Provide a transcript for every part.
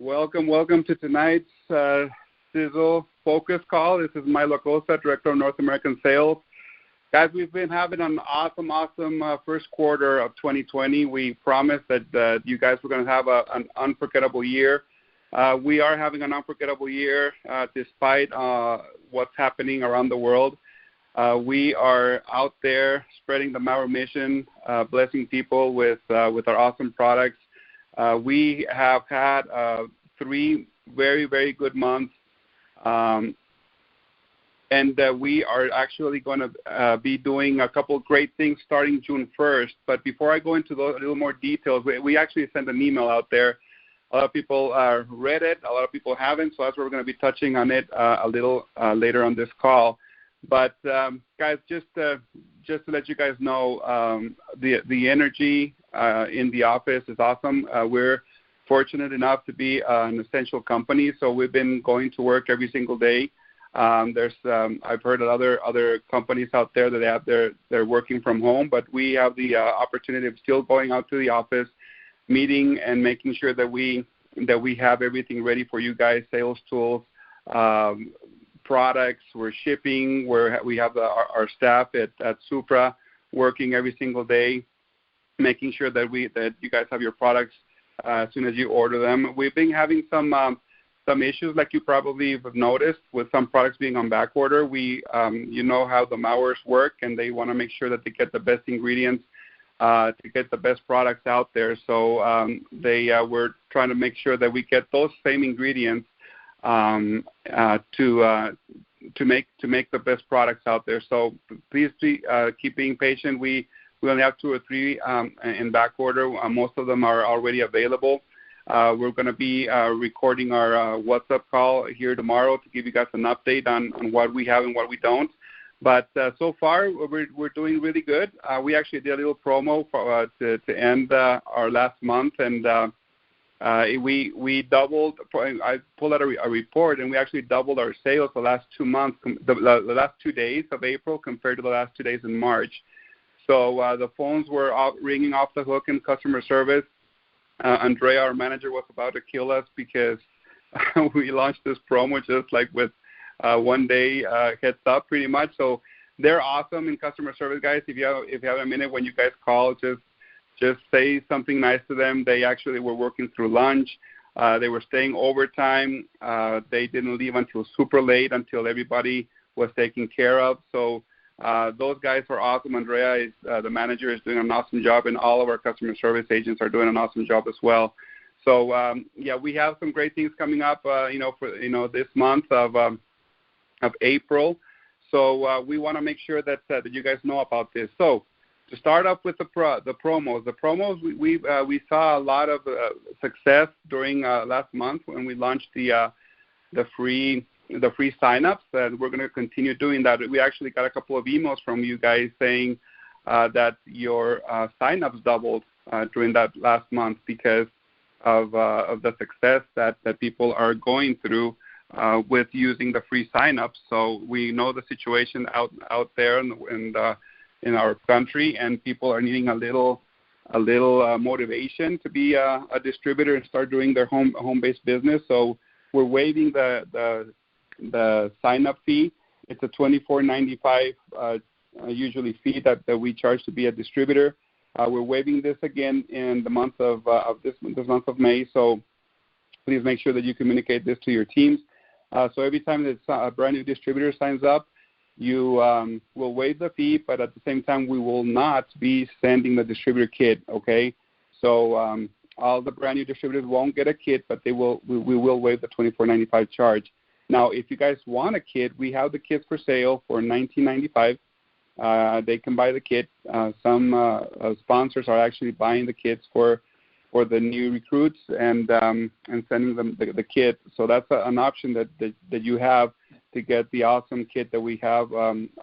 Welcome to tonight's Sisel focus call. This is Milo, Acosta, Director of North American Sales. Guys, we've been having an awesome first quarter of 2020. We promised that you guys were going to have an unforgettable year. We are having an unforgettable year despite what's happening around the world. We are out there spreading the Mower mission, blessing people with our awesome products. We have had 3 very, very good months, and we are actually going to be doing a couple of great things starting June 1st. But before I go into a little more details, we actually sent an email out there. A lot of people read it. A lot of people haven't, so that's why we're going to be touching on it a little later on this call. But guys, just to let you guys know, the energy in the office is awesome. We're fortunate enough to be an essential company, so we've been going to work every single day. I've heard of other companies out there that they're working from home, but we have the opportunity of still going out to the office, meeting and making sure that we have everything ready for you guys, sales tools, products, we're shipping, we have our staff at Supra working every single day, making sure that you guys have your products as soon as you order them. We've been having some issues, like you probably have noticed, with some products being on back order. You know how the Mowers work, and they want to make sure that they get the best ingredients to get the best products out there. So we're trying to make sure that we get those same ingredients to make the best products out there. So please keep being patient. We only have 2 or 3 in back order. Most of them are already available. We're going to be recording our WhatsApp call here tomorrow to give you guys an update on what we have and what we don't. But so far, we're doing really good. We actually did a little promo to end our last month, and we doubled. I pulled out a report, and we actually doubled our sales the last 2 months, the last 2 days of April compared to the last 2 days in March. So the phones were ringing off the hook in customer service. Andrea, our manager, was about to kill us because we launched this promo just like with 1 day heads up, pretty much. So they're awesome in customer service, guys. If you have a minute when you guys call, just say something nice to them. They actually were working through lunch. They were staying overtime. They didn't leave until super late, until everybody was taken care of. So those guys are awesome. Andrea, the manager, is doing an awesome job, and all of our customer service agents are doing an awesome job as well. So we have some great things coming up, for this month of April. So we want to make sure that you guys know about this. So to start off with the promos. The promos, we saw a lot of success during last month when we launched the free signups, and we're going to continue doing that. We actually got a couple of emails from you guys saying that your signups doubled during that last month because of the success that people are going through with using the free signups. So we know the situation out there in our country, and people are needing a little motivation to be a distributor and start doing their home-based business. So we're waiving the sign-up fee. It's a $24.95 usually fee that we charge to be a distributor. We're waiving this again in the month of this month of May. So please make sure that you communicate this to your teams. So every time that a brand new distributor signs up, you will waive the fee, but at the same time, we will not be sending the distributor kit, okay? So all the brand new distributors won't get a kit, but we will waive the $24.95 charge. Now, if you guys want a kit, we have the kits for sale for $19.95. They can buy the kit. Some sponsors are actually buying the kits for the new recruits and sending them the kit. So that's an option that you have to get the awesome kit that we have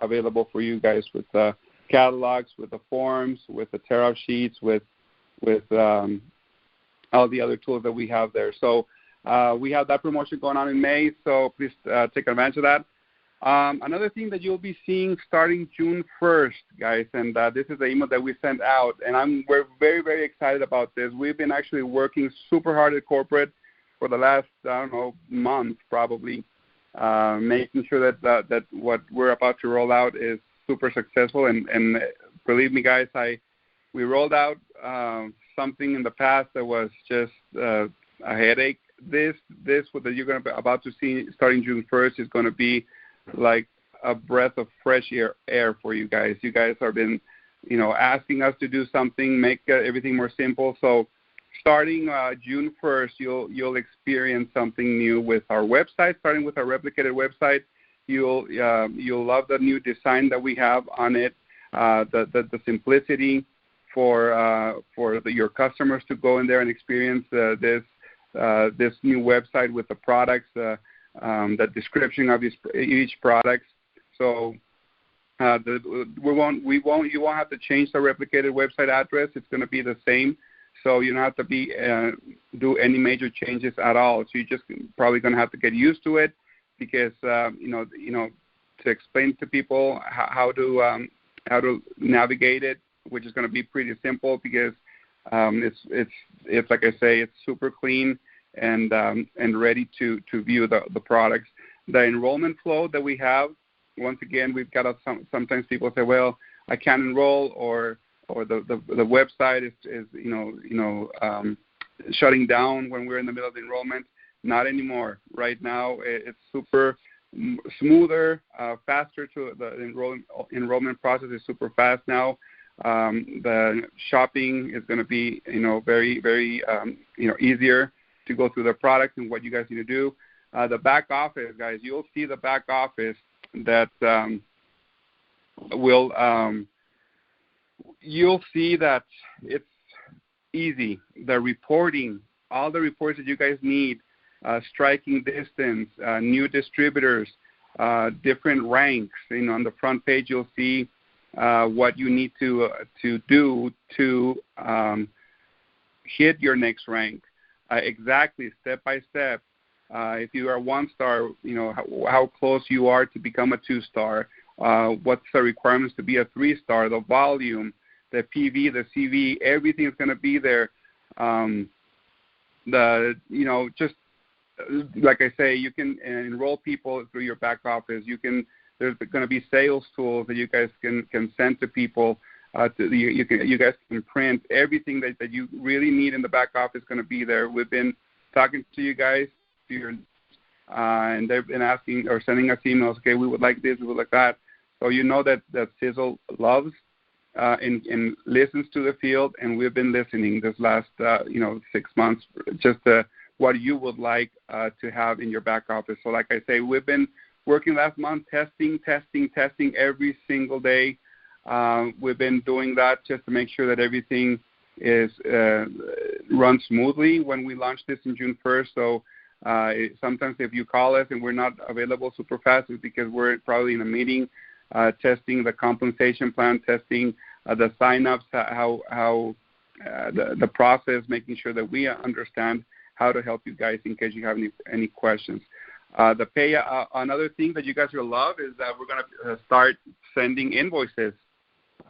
available for you guys, with the catalogs, with the forms, with the tear-off sheets, with all the other tools that we have there. So we have that promotion going on in May, so please take advantage of that. Another thing that you'll be seeing starting June 1st, guys, and this is the email that we sent out, and we're very, very excited about this. We've been actually working super hard at corporate for the last, month probably, making sure that what we're about to roll out is super successful. And believe me, guys, we rolled out something in the past that was just a headache. This that you're about to see starting June 1st is going to be like a breath of fresh air for you guys. You guys have been, asking us to do something, make everything more simple. So starting June 1st, you'll experience something new with our website. Starting with our replicated website, you'll love the new design that we have on it, the simplicity for your customers to go in there and experience this new website with the products, the description of each product. So you won't have to change the replicated website address. It's going to be the same. So you don't have to do any major changes at all. So you're just probably going to have to get used to it, because to explain to people how to navigate it, which is going to be pretty simple, because it's like I say, it's super clean and ready to view the products. The enrollment flow that we have, once again, we've got sometimes people say, well, I can't enroll, or the website is shutting down when we're in the middle of the enrollment. Not anymore. Right now, it's super smoother, faster. To the enrollment process is super fast now. The shopping is going to be very, very easier to go through the product and what you guys need to do. The back office, guys, you'll see the back office that you'll see that it's easy. The reporting, all the reports that you guys need, striking distance, new distributors, different ranks. On the front page, you'll see what you need to do to hit your next rank, exactly, step by step. If you are 1-star, how close you are to become a 2-star. What's the requirements to be a 3-star? The volume, the PV, the CV, everything is going to be there. Just like I say, you can enroll people through your back office. There's going to be sales tools that you guys can send to people. You guys can print everything that you really need in the back office. Is going to be there. We've been talking to you guys, and they've been asking or sending us emails. Okay, we would like this, we would like that. So that Sisel loves and listens to the field, and we've been listening this last 6 months, just what you would like to have in your back office. So like I say, we've been working last month, testing every single day. We've been doing that just to make sure that everything is runs smoothly when we launch this in June 1st. So sometimes if you call us and we're not available super fast, it's because we're probably in a meeting, testing the compensation plan, testing the sign-ups, how the process, making sure that we understand how to help you guys in case you have any questions. The pay, another thing that you guys will love is that we're going to start sending invoices.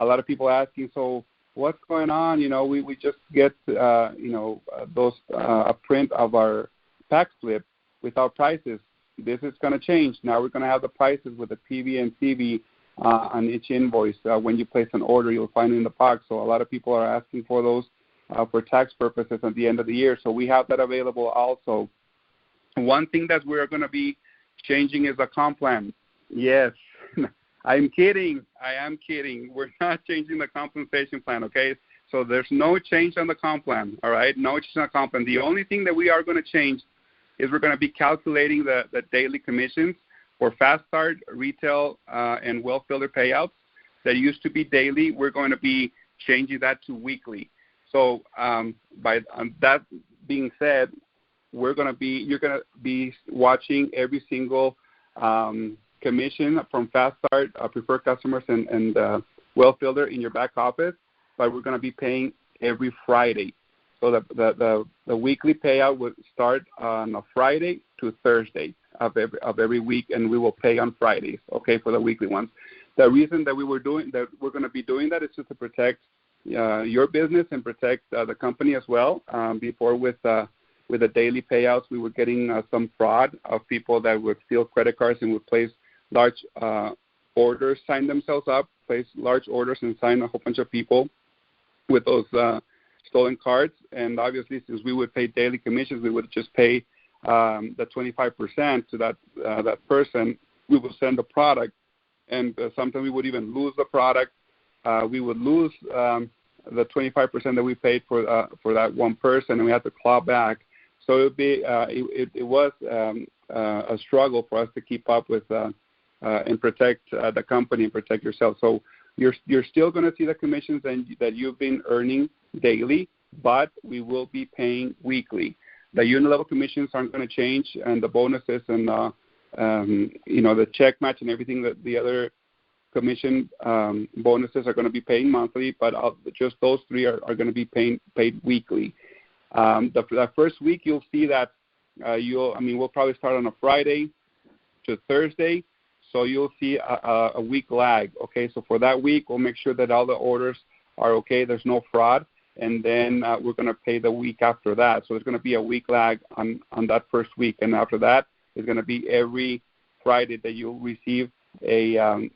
A lot of people asking, so what's going on? We just get those a print of our pack slip with our prices. This is going to change. Now we're going to have the prices with the PV and CV on each invoice. When you place an order, you'll find it in the box. So a lot of people are asking for those for tax purposes at the end of the year. So we have that available also. One thing that we're going to be changing is the comp plan. Yes, I'm kidding. I am kidding. We're not changing the compensation plan, okay? So there's no change on the comp plan, all right? No change on the comp plan. The only thing that we are going to change is we're going to be calculating the daily commissions for Fast Start, retail, and Well Filler payouts. That used to be daily. We're going to be changing that to weekly. So that being said, you're going to be watching every single commission from Fast Start, preferred customers, and Well Filler in your back office, but we're going to be paying every Friday. So the weekly payout would start on a Friday to Thursday of every week, and we will pay on Fridays, okay, for the weekly ones. The reason that we're going to be doing that is just to protect your business and protect the company as well. Before with with the daily payouts, we were getting some fraud of people that would steal credit cards and would place large orders, sign themselves up, place large orders, and sign a whole bunch of people with those stolen cards. And obviously, since we would pay daily commissions, we would just pay the 25% to that person. We would send the product, and sometimes we would even lose the product. We would lose the 25% that we paid for that one person, and we had to claw back. So it was a struggle for us to keep up with and protect the company and protect yourself. So you're still going to see the commissions that you've been earning daily, but we will be paying weekly. The unit level commissions aren't going to change, and the bonuses and the check match and everything that the other commission bonuses are going to be paying monthly, but just those three are going to be paid weekly. The first week you'll see that we'll probably start on a Friday to Thursday, so you'll see a week lag. Okay, so for that week we'll make sure that all the orders are okay, there's no fraud, and then we're going to pay the week after that. So there's going to be a week lag on that first week, and after that it's going to be every Friday that you'll receive a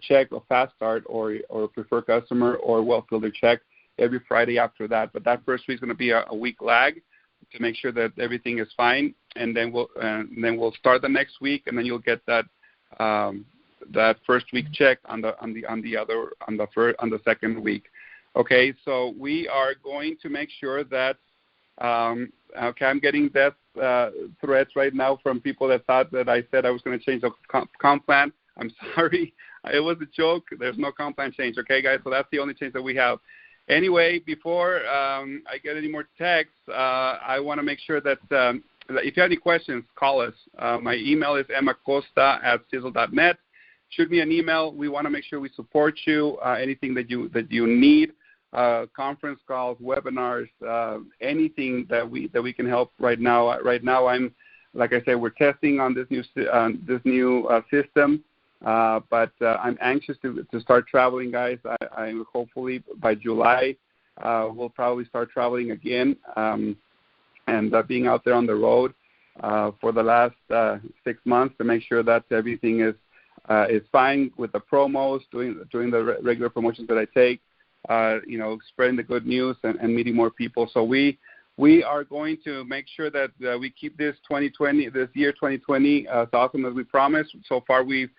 check, a fast start, or a preferred customer, or well-filtered check every Friday after that. But that first week is going to be a week lag to make sure that everything is fine, and then we'll start the next week, and then you'll get that first week check on the second week. Okay, so we are going to make sure that. Okay, I'm getting death threats right now from people that thought that I said I was going to change the comp plan. I'm sorry. It was a joke. There's no comp plan change. Okay, guys, so that's the only change that we have. Anyway, before I get any more texts, I want to make sure that if you have any questions, call us. My email is macosta@sisel.net. Shoot me an email. We want to make sure we support you. Anything that you need, conference calls, webinars, anything that we can help right now. Right now, like I said, we're testing on this new system. But I'm anxious to start traveling, guys. I hopefully by July we'll probably start traveling again, and being out there on the road for the last 6 months to make sure that everything is fine with the promos, doing the regular promotions that I take, spreading the good news and meeting more people. So we are going to make sure that we keep this year 2020 as awesome as we promised. So far we've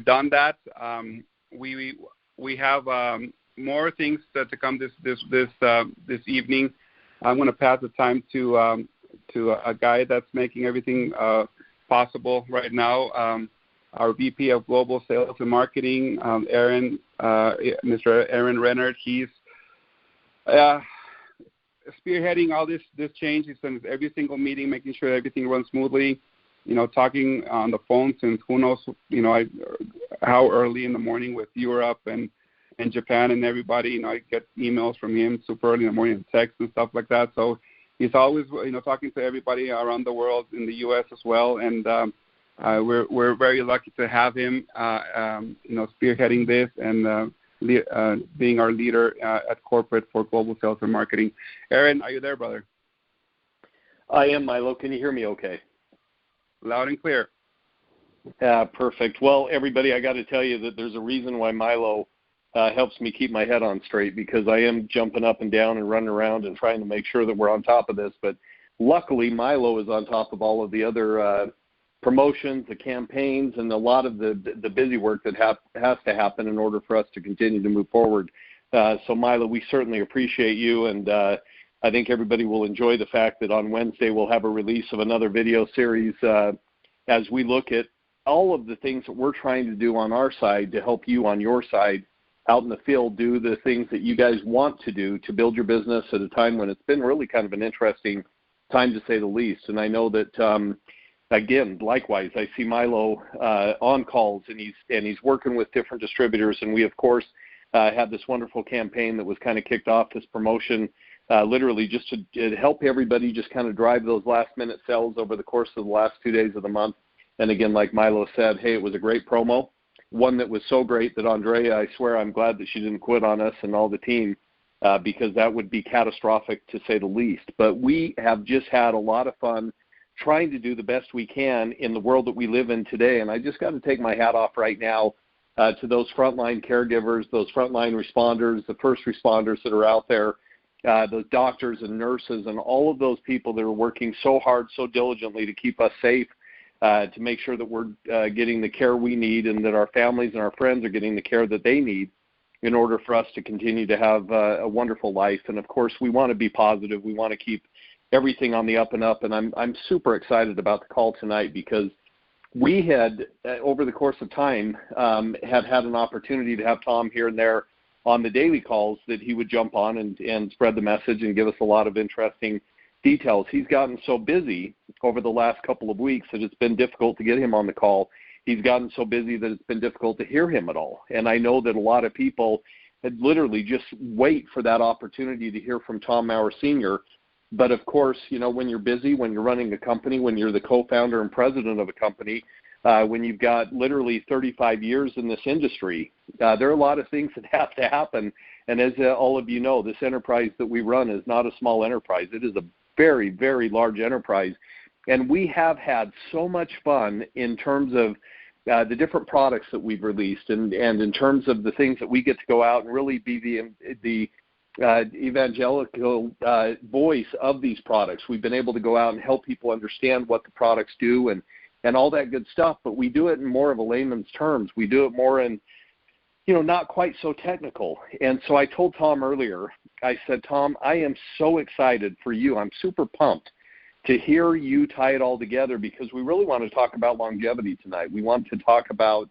done that. We have more things to come this evening. I'm going to pass the time to a guy that's making everything possible right now. Our VP of Global Sales and Marketing, Mr. Aaron Rennert. He's spearheading all this change. He's in every single meeting, making sure everything runs smoothly. Talking on the phone since who knows, how early in the morning with Europe and Japan and everybody. I get emails from him super early in the morning, texts and stuff like that. So he's always, talking to everybody around the world, in the U.S. as well. And we're very lucky to have him, spearheading this and being our leader at corporate for global sales and marketing. Aaron, are you there, brother? I am, Milo. Can you hear me okay? Loud and clear. Perfect. Well, everybody, I got to tell you that there's a reason why Milo helps me keep my head on straight, because I am jumping up and down and running around and trying to make sure that we're on top of this. But luckily, Milo is on top of all of the other promotions, the campaigns, and a lot of the busy work that has to happen in order for us to continue to move forward. So, Milo, we certainly appreciate you, and I think everybody will enjoy the fact that on Wednesday we'll have a release of another video series as we look at all of the things that we're trying to do on our side to help you on your side out in the field do the things that you guys want to do to build your business at a time when it's been really kind of an interesting time, to say the least. And I know that, again, likewise, I see Milo on calls, and he's working with different distributors. And we, of course, had this wonderful campaign that was kind of kicked off, this promotion, literally just to help everybody just kind of drive those last-minute sales over the course of the last 2 days of the month. And again, like Milo said, hey, it was a great promo, one that was so great that Andrea, I swear I'm glad that she didn't quit on us and all the team. because that would be catastrophic to say the least. But we have just had a lot of fun trying to do the best we can in the world that we live in today. And I just got to take my hat off right now to those frontline caregivers, those frontline responders, the first responders that are out there, those doctors and nurses, and all of those people that are working so hard, so diligently to keep us safe, to make sure that we're getting the care we need and that our families and our friends are getting the care that they need in order for us to continue to have a wonderful life. And, of course, we want to be positive. We want to keep everything on the up and up. And I'm super excited about the call tonight because we had, over the course of time, had an opportunity to have Tom here and there on the daily calls that he would jump on and spread the message and give us a lot of interesting details. He's gotten so busy over the last couple of weeks that it's been difficult to get him on the call. He's gotten so busy that it's been difficult to hear him at all. And I know that a lot of people had literally just wait for that opportunity to hear from Tom Mower Sr. But, of course, you know, when you're busy, when you're running a company, when you're the co-founder and president of a company, when you've got literally 35 years in this industry, there are a lot of things that have to happen. And as all of you know, this enterprise that we run is not a small enterprise. It is a very, very large enterprise. And we have had so much fun in terms of the different products that we've released and in terms of the things that we get to go out and really be the evangelical voice of these products. We've been able to go out and help people understand what the products do and all that good stuff, but we do it in more of a layman's terms. We do it more in, you know, not quite so technical. And so I told Tom earlier, I said, Tom, I am so excited for you. I'm super pumped to hear you tie it all together because we really want to talk about longevity tonight. We want to talk about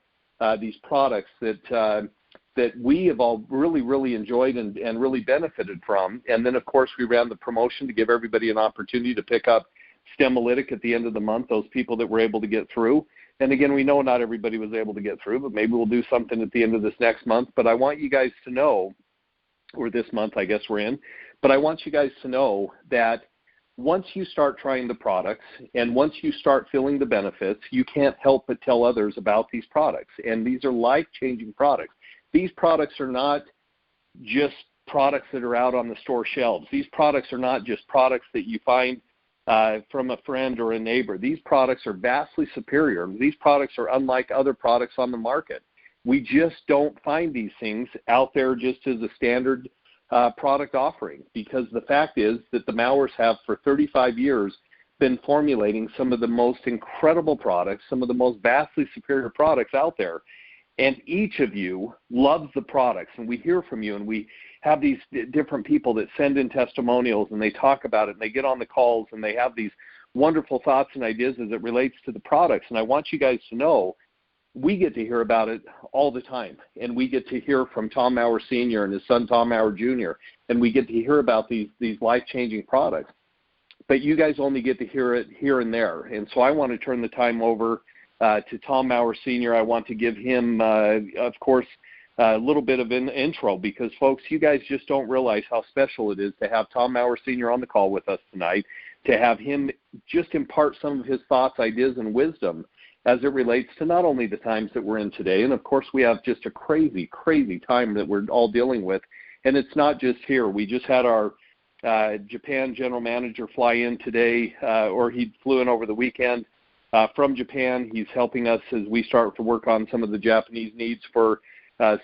these products that we have all really, really enjoyed and really benefited from. And then, of course, we ran the promotion to give everybody an opportunity to pick up Stemolytic at the end of the month, those people that were able to get through. And again, we know not everybody was able to get through, but maybe we'll do something at the end of this next month. But I want you guys to know, or this month I guess we're in, but I want you guys to know that once you start trying the products and once you start feeling the benefits, you can't help but tell others about these products. And these are life-changing products. These products are not just products that are out on the store shelves. These products are not just products that you find from a friend or a neighbor. These products are vastly superior. These products are unlike other products on the market. We just don't find these things out there just as a standard product offering, because the fact is that the Mowers have for 35 years been formulating some of the most incredible products, some of the most vastly superior products out there. And each of you loves the products, and we hear from you, and we have these different people that send in testimonials, and they talk about it, and they get on the calls, and they have these wonderful thoughts and ideas as it relates to the products. And I want you guys to know we get to hear about it all the time, and we get to hear from Tom Mower Sr. and his son Tom Mower Jr., and we get to hear about these life-changing products. But you guys only get to hear it here and there. And so I want to turn the time over to Tom Mower Sr. I want to give him, of course, a little bit of an intro because, folks, you guys just don't realize how special it is to have Tom Mower Sr. on the call with us tonight, to have him just impart some of his thoughts, ideas, and wisdom as it relates to not only the times that we're in today, and of course we have just a crazy, crazy time that we're all dealing with, and it's not just here. We just had our Japan general manager fly in today, or he flew in over the weekend from Japan. He's helping us as we start to work on some of the Japanese needs for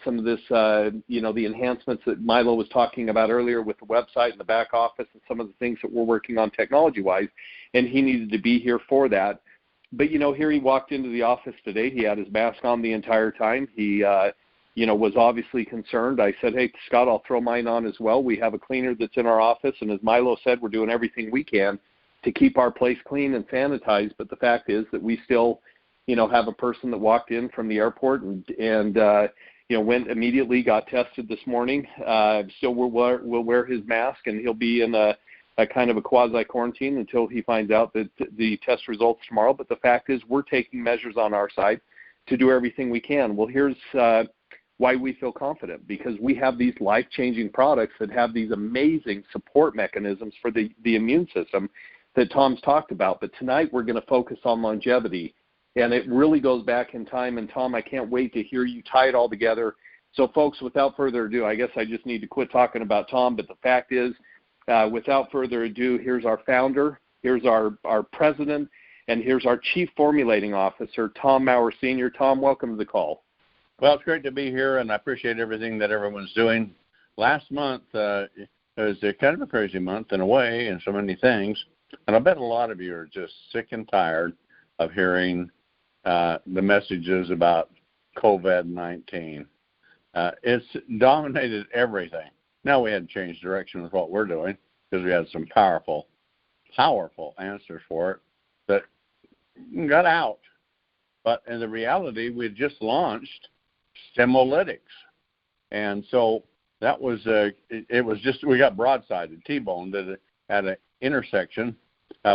some of this, the enhancements that Milo was talking about earlier with the website and the back office and some of the things that we're working on technology-wise, and he needed to be here for that. But, here he walked into the office today. He had his mask on the entire time. He, was obviously concerned. I said, hey, Scott, I'll throw mine on as well. We have a cleaner that's in our office, and as Milo said, we're doing everything we can to keep our place clean and sanitized. But the fact is that we still, have a person that walked in from the airport and went immediately, got tested this morning. Still will wear his mask, and he'll be in a kind of a quasi-quarantine until he finds out that the test results tomorrow. But the fact is we're taking measures on our side to do everything we can. Well, here's why we feel confident, because we have these life-changing products that have these amazing support mechanisms for the immune system that Tom's talked about. But tonight we're going to focus on longevity, and it really goes back in time. And Tom, I can't wait to hear you tie it all together So, folks, without further ado, I guess I just need to quit talking about Tom, but the fact is, without further ado, here's our founder, here's our president, and here's our chief formulating officer, Tom Mower Sr. Tom, welcome to the call. Well, it's great to be here, and I appreciate everything that everyone's doing. Last month it was kind of a crazy month in a way, and so many things. And I bet a lot of you are just sick and tired of hearing the messages about COVID-19. It's dominated everything. Now we had to change direction with what we're doing because we had some powerful answers for it that got out. But in the reality, we had just launched Simolytics. And so that was, it was just, we got broadsided, T-boned at an intersection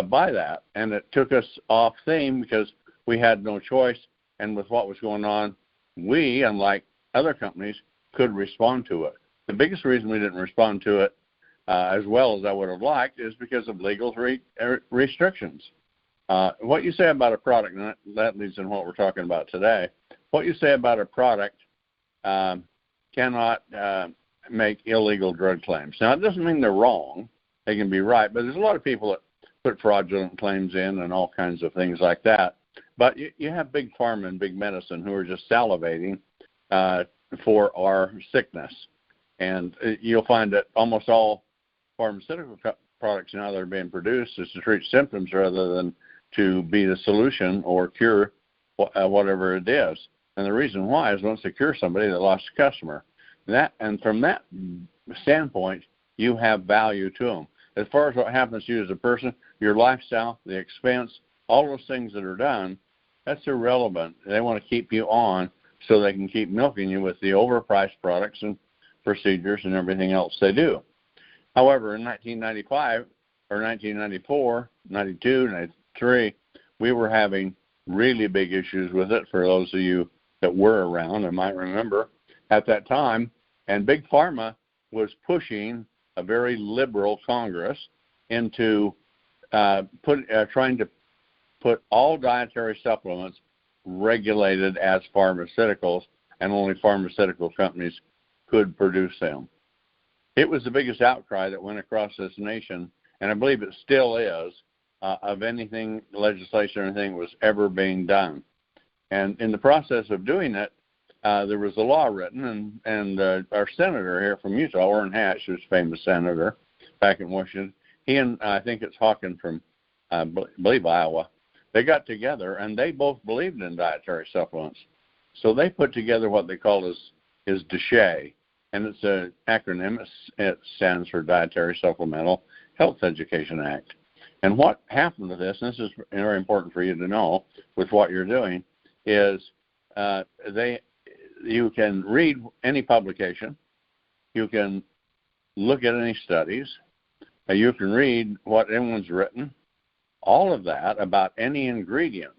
by that. And it took us off theme because we had no choice. And with what was going on, we, unlike other companies, could respond to it. The biggest reason we didn't respond to it as well as I would have liked is because of legal restrictions. What you say about a product, and that leads in what we're talking about today, what you say about a product cannot make illegal drug claims. Now, it doesn't mean they're wrong. They can be right, but there's a lot of people that put fraudulent claims in and all kinds of things like that. But you have big pharma and big medicine who are just salivating for our sickness. And you'll find that almost all pharmaceutical products now that are being produced is to treat symptoms rather than to be the solution or cure whatever it is. And the reason why is once they cure somebody, they lost a customer. And from that standpoint, you have value to them. As far as what happens to you as a person, your lifestyle, the expense, all those things that are done, that's irrelevant. They want to keep you on so they can keep milking you with the overpriced products and procedures and everything else they do. However, in 1995 or 1994, 92, 93, we were having really big issues with it for those of you that were around and might remember at that time. And Big Pharma was pushing a very liberal Congress into trying to put all dietary supplements regulated as pharmaceuticals, and only pharmaceutical companies could produce them. It was the biggest outcry that went across this nation, and I believe it still is, of anything, legislation or anything was ever being done. And in the process of doing it, there was a law written, and our senator here from Utah, Orrin Hatch, who's a famous senator back in Washington, he and I think it's Hawken from, I believe, Iowa, they got together, and they both believed in dietary supplements. So they put together what they call is DSHEA, and it's an acronym. It stands for Dietary Supplemental Health Education Act. And what happened to this, and this is very important for you to know with what you're doing, is you can read any publication, you can look at any studies, you can read what anyone's written, all of that about any ingredient,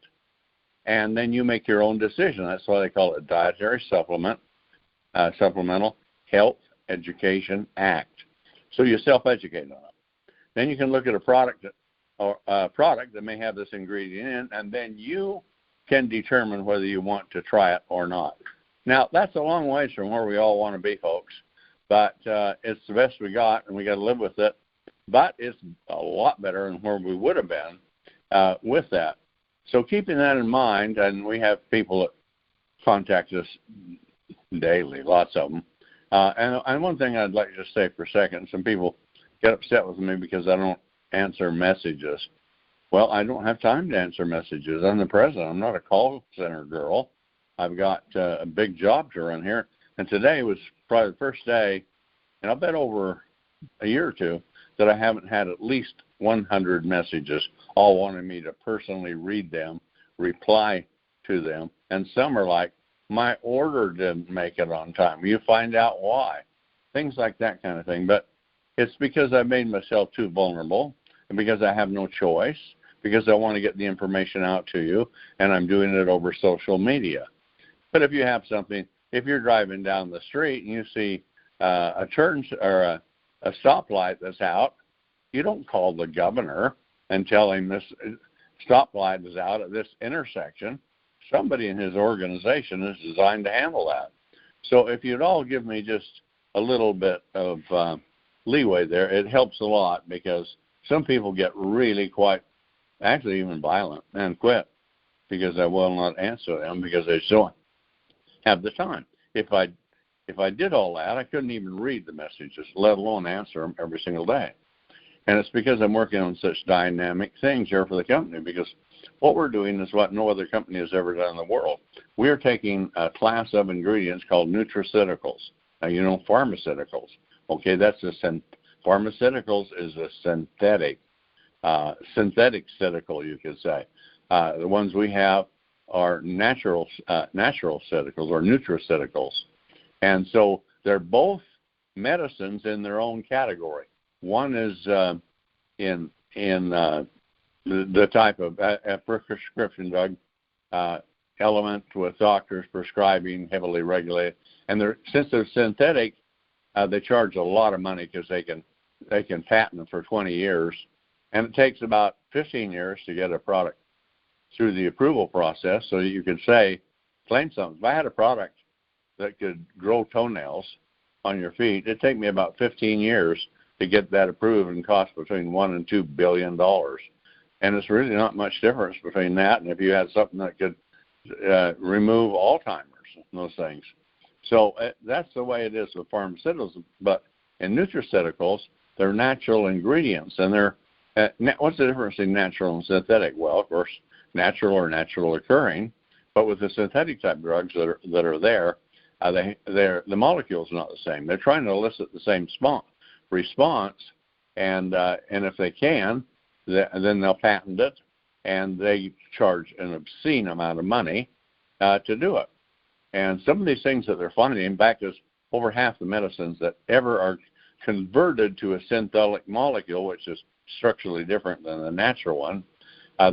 and then you make your own decision. That's why they call it Dietary Supplemental Health Education Act. So you self-educate on it. Then you can look at a product that may have this ingredient in, and then you can determine whether you want to try it or not. Now, that's a long ways from where we all want to be, folks, but it's the best we got, and we got to live with it. But it's a lot better than where we would have been with that. So keeping that in mind, and we have people that contact us daily, lots of them. And one thing I'd like to just say for a second, some people get upset with me because I don't answer messages. Well, I don't have time to answer messages. I'm the president. I'm not a call center girl. I've got a big job to run here. And today was probably the first day, and I'll bet over a year or two, that I haven't had at least 100 messages, all wanting me to personally read them, reply to them. And some are like, my order didn't make it on time. You find out why. Things like that kind of thing. But it's because I made myself too vulnerable, and because I have no choice, because I want to get the information out to you, and I'm doing it over social media. But if you have something, if you're driving down the street and you see a turn or a stoplight that's out, you don't call the governor and tell him this stoplight is out at this intersection. Somebody in his organization is designed to handle that. So if you'd all give me just a little bit of leeway there, it helps a lot, because some people get really quite, actually even violent, and quit because I will not answer them because they don't have the time. If I did all that, I couldn't even read the messages, let alone answer them every single day. And it's because I'm working on such dynamic things here for the company, because what we're doing is what no other company has ever done in the world. We're taking a class of ingredients called nutraceuticals. Now, you know pharmaceuticals. Okay, that's pharmaceuticals is a synthetic cetical, you could say. The ones we have are natural ceuticals or nutraceuticals. And so they're both medicines in their own category. One is in the type of a prescription drug element with doctors prescribing, heavily regulated. And since they're synthetic, they charge a lot of money because they can patent them for 20 years. And it takes about 15 years to get a product through the approval process, so that you could claim something. If I had a product that could grow toenails on your feet, it'd take me about 15 years to get that approved and cost between $1 and $2 billion. And it's really not much difference between that and if you had something that could remove Alzheimer's and those things. So that's the way it is with pharmaceuticals. But in nutraceuticals, they're natural ingredients. And they're what's the difference between natural and synthetic? Well, of course, natural or natural occurring. But with the synthetic type drugs that are there, the molecule's not the same. They're trying to elicit the same response, and if they can, then they'll patent it, and they charge an obscene amount of money to do it. And some of these things that they're finding, in fact, is over half the medicines that ever are converted to a synthetic molecule, which is structurally different than the natural one,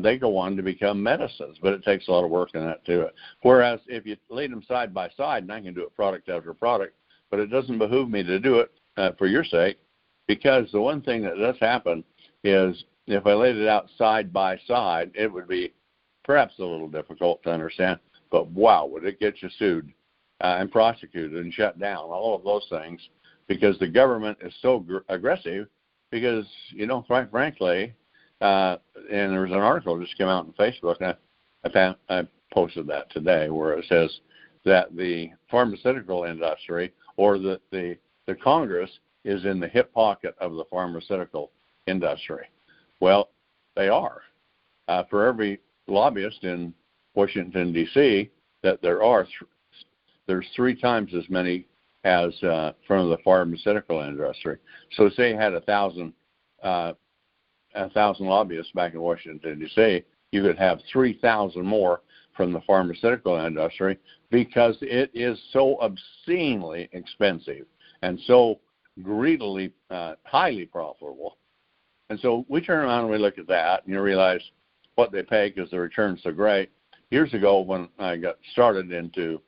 they go on to become medicines, but it takes a lot of work in that too. Whereas if you lay them side by side, and I can do it product after product, but it doesn't behoove me to do it for your sake, because the one thing that does happen is if I laid it out side by side, it would be perhaps a little difficult to understand, but wow, would it get you sued and prosecuted and shut down, all of those things, because the government is so aggressive, because, you know, quite frankly, and there was an article just came out on Facebook, and I posted that today, where it says that the pharmaceutical industry or the Congress is in the hip pocket of the pharmaceutical industry. Well, they are. For every lobbyist in Washington, D.C., that there's 3 times as many as from the pharmaceutical industry. So say you had 1,000 lobbyists back in Washington, D.C., you could have 3,000 more from the pharmaceutical industry, because it is so obscenely expensive and so greedily highly profitable. And so we turn around and we look at that, and you realize what they pay because the return's so great. Years ago, when I got started into,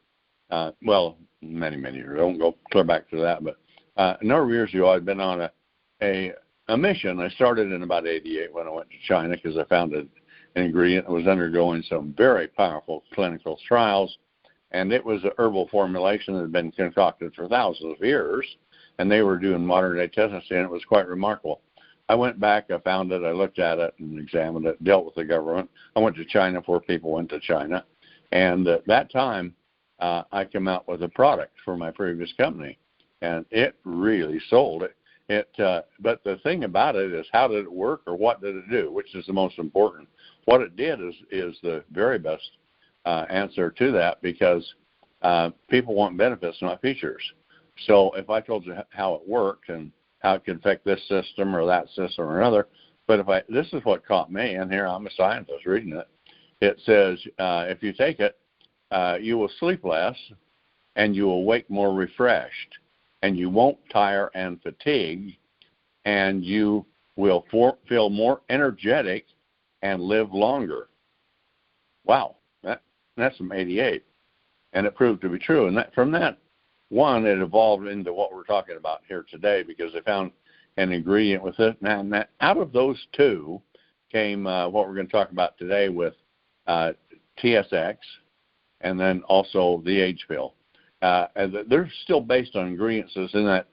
many years, I won't go clear back to that, but a number of years ago, I'd been on a mission. I started in about 88 when I went to China, because I found an ingredient that was undergoing some very powerful clinical trials, and it was a herbal formulation that had been concocted for thousands of years, and they were doing modern-day testing, and it was quite remarkable. I went back, I found it, I looked at it and examined it, dealt with the government. I went to China before people went to China, and at that time, I came out with a product for my previous company, and it really sold it. But the thing about it is, how did it work, or what did it do, which is the most important. What it did is the very best answer to that, because people want benefits, not features. So if I told you how it worked and how it can affect this system or that system or another, but this is what caught me, and here I'm a scientist reading it. It says if you take it, you will sleep less, and you will wake more refreshed, and you won't tire and fatigue, and you will feel more energetic and live longer. Wow, that's from 88, and it proved to be true. And from that one, it evolved into what we're talking about here today, because they found an ingredient with it. And out of those two came what we're going to talk about today with TSX, and then also the age pill. and they're still based on ingredients that's in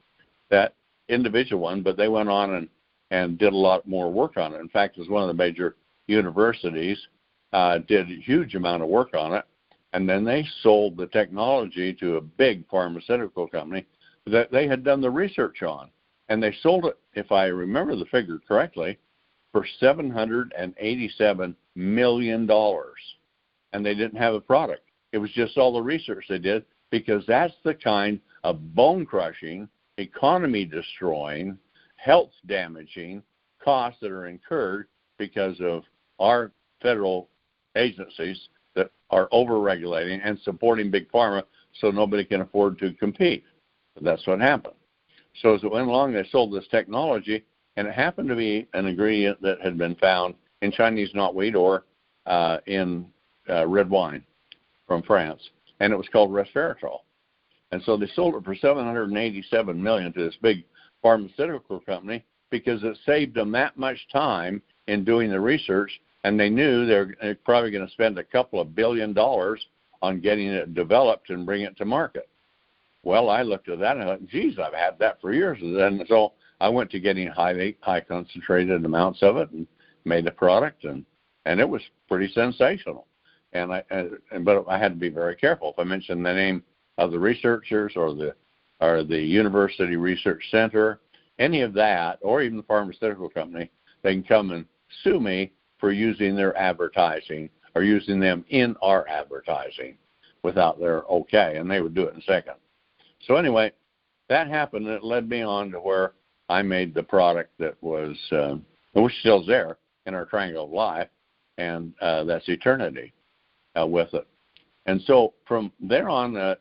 that individual one, but they went on and did a lot more work on it. In fact, it was one of the major universities did a huge amount of work on it, and then they sold the technology to a big pharmaceutical company that they had done the research on, and they sold it, if I remember the figure correctly, for $787 million, and they didn't have a product. It was just all the research they did, because that's the kind of bone-crushing, economy-destroying, health-damaging costs that are incurred because of our federal agencies that are over-regulating and supporting big pharma so nobody can afford to compete. That's what happened. So as it went along, they sold this technology, and it happened to be an ingredient that had been found in Chinese knotweed or in red wine from France, and it was called resveratrol. And so they sold it for $787 million to this big pharmaceutical company because it saved them that much time in doing the research, and they knew they're probably going to spend a couple of $2 billion on getting it developed and bring it to market. Well, I looked at that and I thought, geez, I've had that for years. And so I went to getting high concentrated amounts of it and made the product, and it was pretty sensational. But I had to be very careful. If I mentioned the name of the researchers or the university research center, any of that, or even the pharmaceutical company, they can come and sue me for using their advertising or using them in our advertising without their okay, and they would do it in a second. So anyway, that happened, and it led me on to where I made the product that was, which still's there in our Triangle of Life, and that's Eternity with it. And so from there on,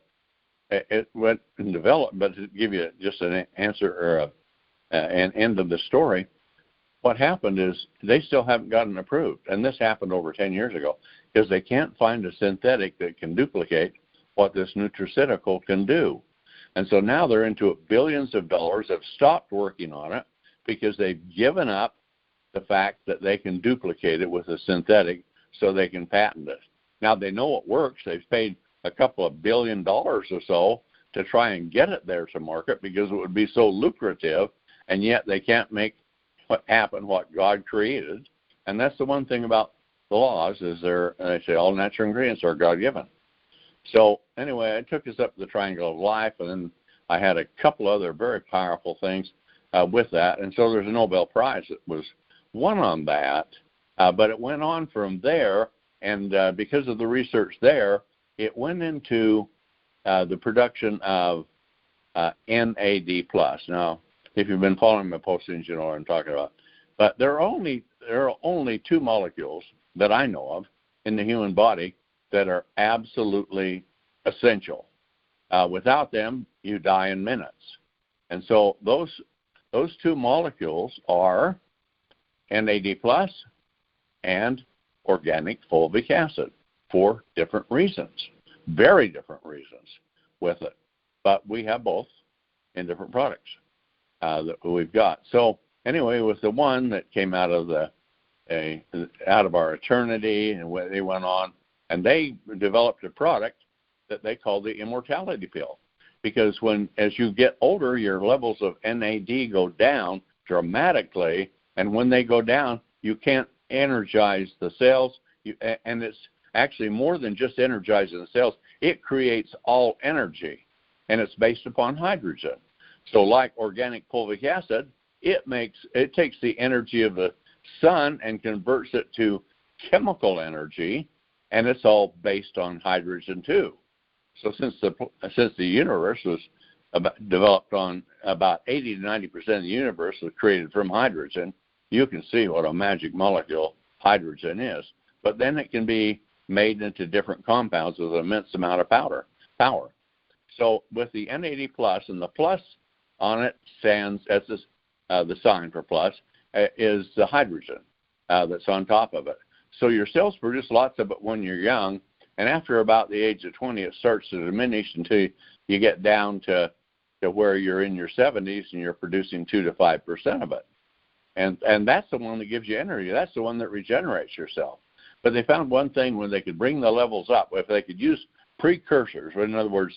it went and developed, but to give you just an answer or an end of the story, what happened is they still haven't gotten approved, and this happened over 10 years ago, because they can't find a synthetic that can duplicate what this nutraceutical can do. And so now they're into it, billions of dollars, have stopped working on it because they've given up the fact that they can duplicate it with a synthetic so they can patent it. Now they know it works. They've paid a couple of $1 billion or so to try and get it there to market because it would be so lucrative, and yet they can't make what God created. And that's the one thing about the laws is they say all natural ingredients are God-given. So anyway, I took us up the Triangle of Life, and then I had a couple other very powerful things with that. And so there's a Nobel Prize that was won on that, but it went on from there, and because of the research there, it went into the production of NAD+. Now, if you've been following my postings, you know what I'm talking about. But there are only two molecules that I know of in the human body that are absolutely essential. Without them, you die in minutes. And so those two molecules are NAD+ and organic fulvic acid for different reasons, very different reasons with it. But we have both in different products that we've got. So anyway, with the one that came out of our Eternity, and they went on, and they developed a product that they call the Immortality Pill, because as you get older, your levels of NAD go down dramatically, and when they go down, you can't energize the cells, and it's actually more than just energizing the cells. It creates all energy, and it's based upon hydrogen. So like organic fulvic acid, it takes the energy of the sun and converts it to chemical energy, and it's all based on hydrogen too. So since the universe was developed on about 80 to 90% of the universe was created from hydrogen, you can see what a magic molecule hydrogen is. But then it can be made into different compounds with an immense amount of power. So with the NAD+, and the plus on it stands as the sign for plus, is the hydrogen that's on top of it. So your cells produce lots of it when you're young, and after about the age of 20, it starts to diminish until you get down to where you're in your 70s and you're producing 2 to 5% of it. And that's the one that gives you energy. That's the one that regenerates yourself. But they found one thing when they could bring the levels up, if they could use precursors, in other words,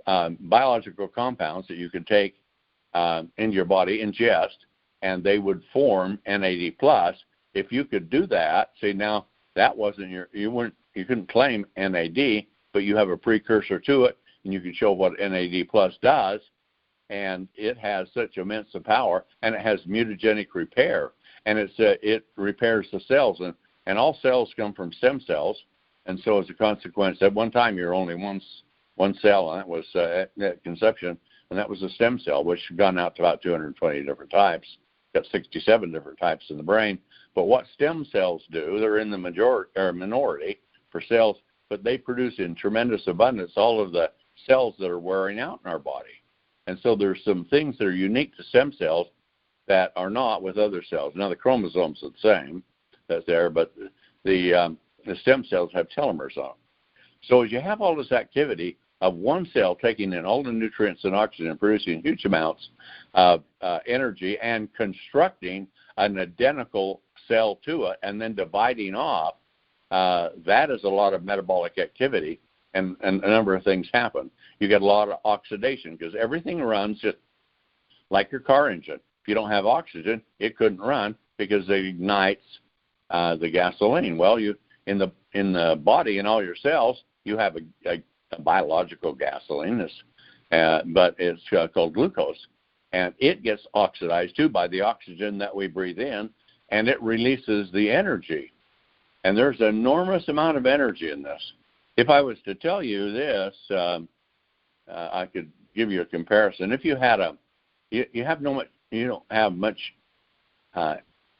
biological compounds that you could take into your body, ingest, and they would form NAD+. If you could do that, see, now that wasn't you couldn't claim NAD, but you have a precursor to it, and you can show what NAD+ does, and it has such immense power, and it has mutagenic repair, and it repairs the cells, and all cells come from stem cells, and so as a consequence, at one time you're only one cell, and that was at conception, and that was a stem cell, which has gone out to about 220 different types. Got 67 different types in the brain. But what stem cells do, they're in the minority for cells, but they produce in tremendous abundance all of the cells that are wearing out in our body. And so there's some things that are unique to stem cells that are not with other cells. Now, the chromosomes are the same, that's there, but the stem cells have telomeres on them. So as you have all this activity of one cell taking in all the nutrients and oxygen and producing huge amounts of energy and constructing an identical cell to it and then dividing off, that is a lot of metabolic activity, and a number of things happen. You get a lot of oxidation because everything runs just like your car engine. If you don't have oxygen, it couldn't run because it ignites the gasoline. Well, in the body, in all your cells, you have a biological gasoline, but it's called glucose, and it gets oxidized too by the oxygen that we breathe in, and it releases the energy, and there's an enormous amount of energy in this. If I was to tell you this, I could give you a comparison. If you had you don't have much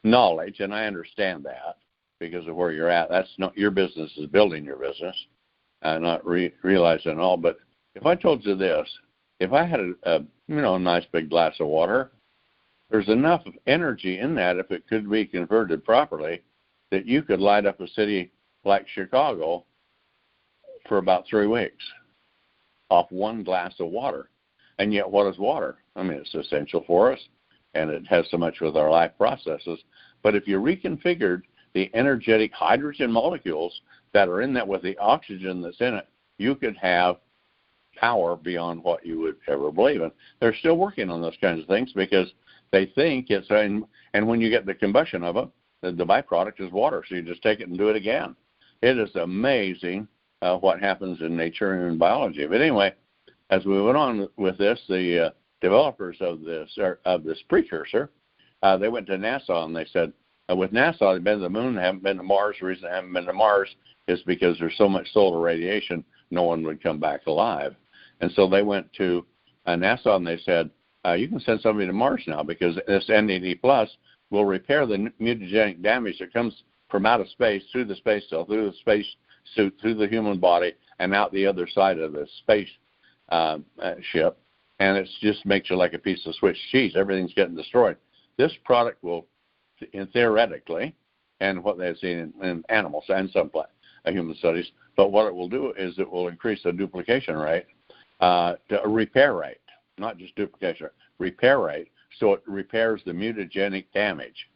knowledge, and I understand that because of where you're at. That's not your business, is building your business. Not realizing all, but if I told you this, if I had a nice big glass of water, there's enough of energy in that, if it could be converted properly, that you could light up a city like Chicago for about 3 weeks off one glass of water. And yet, what is water? I mean, it's essential for us, and it has so much with our life processes. But if you reconfigured the energetic hydrogen molecules that are in that with the oxygen that's in it, you could have power beyond what you would ever believe in. They're still working on those kinds of things because they think it's, and when you get the combustion of it, the byproduct is water, so you just take it and do it again. It is amazing what happens in nature and in biology. But anyway, as we went on with this, the developers of this precursor, they went to NASA and they said, with NASA, they've been to the moon, they haven't been to Mars. The reason they haven't been to Mars is because there's so much solar radiation, no one would come back alive. And so they went to NASA and they said, you can send somebody to Mars now because this NAD+ will repair the mutagenic damage that comes from outer space, through the space cell, through the space suit, through the human body, and out the other side of the space ship. And it just makes you like a piece of Swiss cheese. Everything's getting destroyed. This product will, theoretically, and what they've seen in animals and some human studies, but what it will do is it will increase the duplication rate to a repair rate, not just duplication, repair rate, so it repairs the mutagenic damage.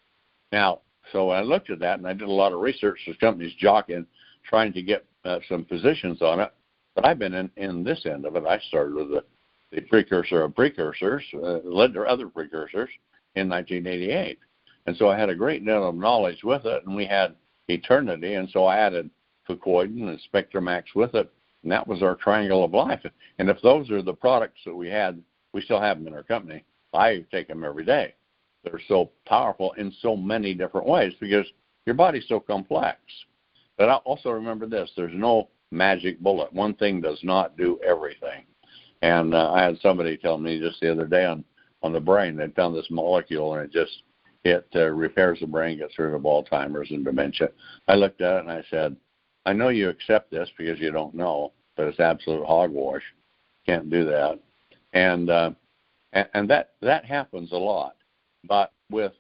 Now, so I looked at that, and I did a lot of research. There's companies jockeying, trying to get some positions on it, but I've been in this end of it. I started with the precursor of precursors, led to other precursors in 1988. And so I had a great deal of knowledge with it, and we had Eternity, and so I added Fucoidin and Spectramax with it, and that was our triangle of life. And if those are the products that we had, we still have them in our company. I take them every day. They're so powerful in so many different ways because your body's so complex. But I also remember this, there's no magic bullet. One thing does not do everything. And I had somebody tell me just the other day on the brain, they found this molecule, and it repairs the brain, gets rid of Alzheimer's and dementia. I looked at it and I said, I know you accept this because you don't know, but it's absolute hogwash. Can't do that. And that happens a lot. But with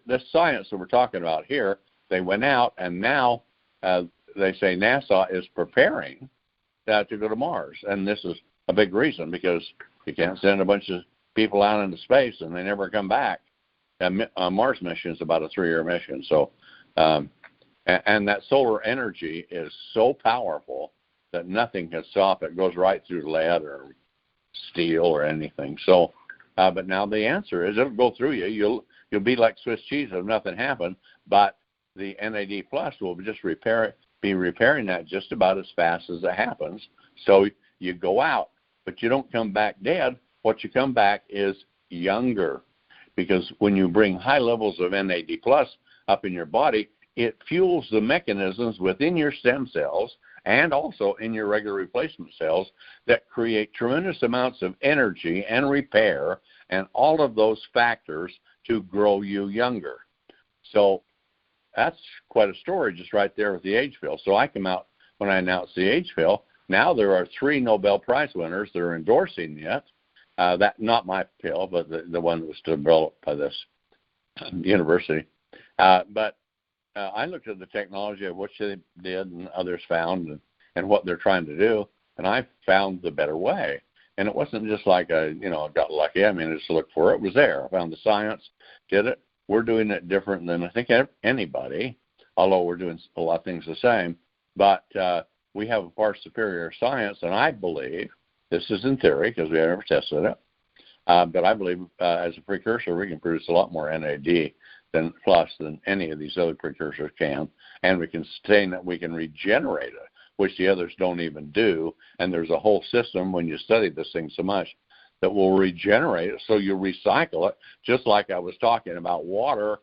this science that we're talking about here, they went out, and now they say NASA is preparing to go to Mars. And this is a big reason because you can't send a bunch of people out into space and they never come back. A Mars mission is about a 3-year mission. So, and that solar energy is so powerful that nothing can stop it. It goes right through lead or steel or anything. So, but now the answer is it'll go through you. You'll be like Swiss cheese if nothing happened, but the NAD Plus will just be repairing that just about as fast as it happens. So you go out, but you don't come back dead. What you come back is younger, because when you bring high levels of NAD Plus up in your body, it fuels the mechanisms within your stem cells and also in your regular replacement cells that create tremendous amounts of energy and repair and all of those factors to grow you younger. So that's quite a story just right there with the age pill. So I come out when I announce the age pill. Now there are 3 Nobel Prize winners that are endorsing it. That not my pill, but the one that was developed by this university. But I looked at the technology of what they did and others found and what they're trying to do, and I found the better way. And it wasn't just like I got lucky. I mean, I just looked for it. It was there. I found the science, did it. We're doing it different than I think anybody, although we're doing a lot of things the same. But we have a far superior science, and I believe, this is in theory because we have never tested it, but I believe as a precursor we can produce a lot more NAD plus than any of these other precursors can, and we can sustain that we can regenerate it, which the others don't even do. And there's a whole system when you study this thing so much that will regenerate it, so you recycle it, just like I was talking about water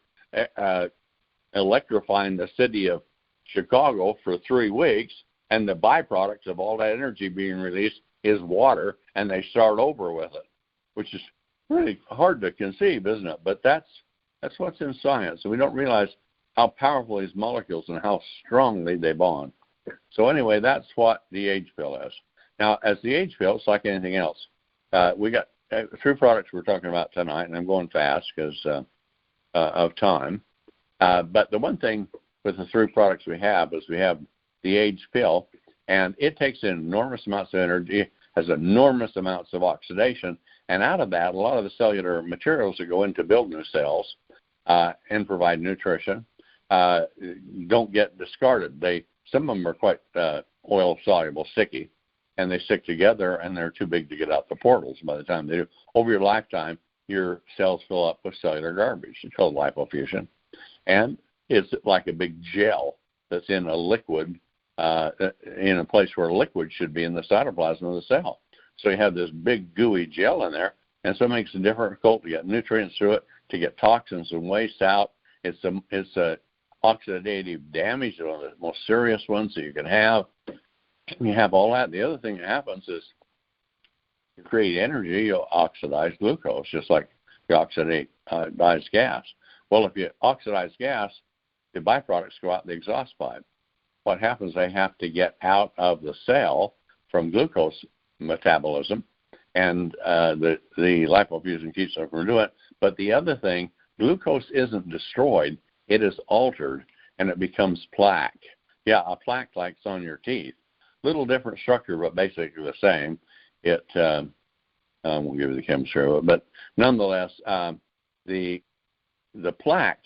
electrifying the city of Chicago for 3 weeks, and the byproducts of all that energy being released is water, and they start over with it, which is really hard to conceive, isn't it? But that's what's in science, and we don't realize how powerful these molecules and how strongly they bond. So anyway, that's what the age pill is. Now, as the age pill, it's like anything else. We got 3 products we're talking about tonight, and I'm going fast because of time. But the one thing with the 3 products we have is we have the age pill, and it takes in enormous amounts of energy, has enormous amounts of oxidation, and out of that, a lot of the cellular materials that go in to build new cells and provide nutrition don't get discarded. Some of them are quite oil-soluble, sticky, and they stick together, and they're too big to get out the portals by the time they do. Over your lifetime, your cells fill up with cellular garbage. It's called lipofuscin, and it's like a big gel that's in a liquid, in a place where liquid should be in the cytoplasm of the cell. So you have this big gooey gel in there, and so it makes it difficult to get nutrients through it, to get toxins and waste out. It's a oxidative damage, one of the most serious ones that you can have. You have all that. The other thing that happens is you create energy, you'll oxidize glucose, just like you oxidize gas. Well, if you oxidize gas, the byproducts go out the exhaust pipe. What happens, they have to get out of the cell from glucose metabolism, and the lipofuscin keeps them from doing it. But the other thing, glucose isn't destroyed, it is altered, and it becomes plaque. Yeah, a plaque like it's on your teeth. Little different structure, but basically the same. It we'll give you the chemistry of it, but nonetheless, the plaque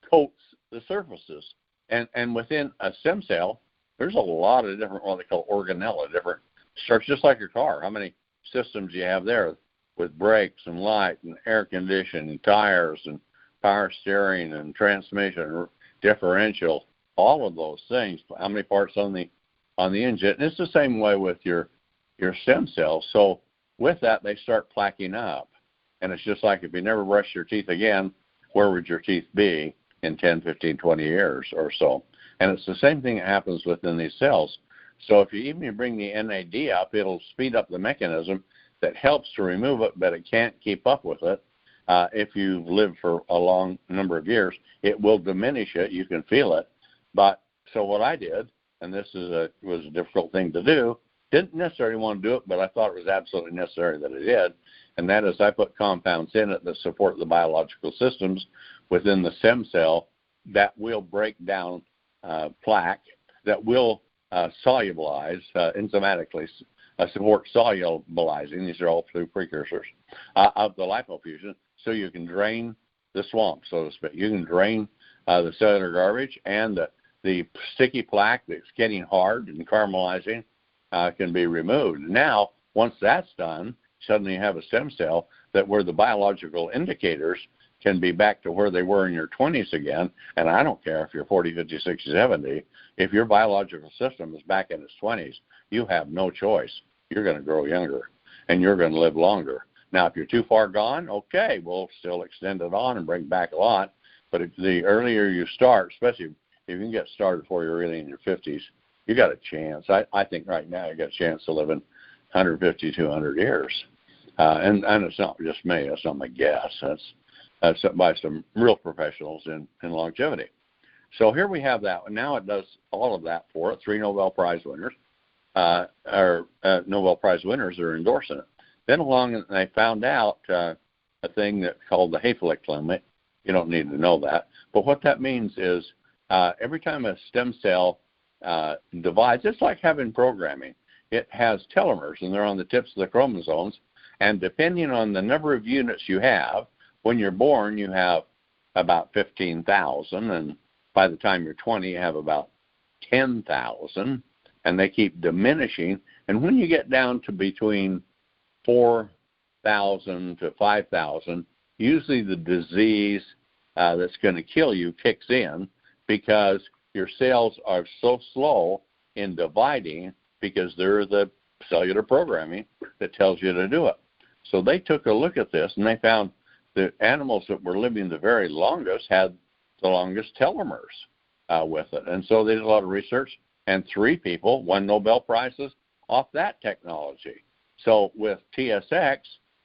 coats the surfaces, and within a stem cell, there's a lot of different, what they call organella, different structures, just like your car. How many systems you have there with brakes and light and air conditioning and tires and power steering and transmission, differential, all of those things. How many parts on the engine? And it's the same way with your stem cells. So with that, they start plaquing up, and it's just like if you never brush your teeth again, where would your teeth be in 10, 15, 20 years or so? And it's the same thing that happens within these cells. So if you bring the NAD up, it'll speed up the mechanism that helps to remove it, but it can't keep up with it. If you've lived for a long number of years, it will diminish it. You can feel it. But so what I did, and this was a difficult thing to do, didn't necessarily want to do it, but I thought it was absolutely necessary that I did, and that is I put compounds in it that support the biological systems within the stem cell that will break down plaque, that will solubilize enzymatically, support solubilizing. These are all through precursors of the lipofuscin, so you can drain the swamp, so to speak. You can drain the cellular garbage, and the sticky plaque that's getting hard and caramelizing can be removed. Now, once that's done, suddenly you have a stem cell that where the biological indicators can be back to where they were in your 20s again. And I don't care if you're 40, 50, 60, 70. If your biological system is back in its 20s, you have no choice. You're going to grow younger, and you're going to live longer. Now, if you're too far gone, okay, we'll still extend it on and bring back a lot. But if the earlier you start, especially if you can get started before you're really in your 50s, you got a chance. I think right now you got a chance to live in 150, 200 years. And it's not just me. That's not my guess. That's by some real professionals in longevity. So here we have that. Now it does all of that for it. 3 Nobel Prize winners, Nobel Prize winners are endorsing it. Then along, and they found out a thing that's called the Hayflick Limit. You don't need to know that. But what that means is every time a stem cell divides, it's like having programming. It has telomeres, and they're on the tips of the chromosomes. And depending on the number of units you have, when you're born, you have about 15,000, and by the time you're 20, you have about 10,000, and they keep diminishing. And when you get down to between 4,000 to 5,000, usually the disease that's going to kill you kicks in because your cells are so slow in dividing because they're the cellular programming that tells you to do it. So they took a look at this, and they found the animals that were living the very longest had the longest telomeres with it. And so they did a lot of research, and 3 people won Nobel Prizes off that technology. So with TSX,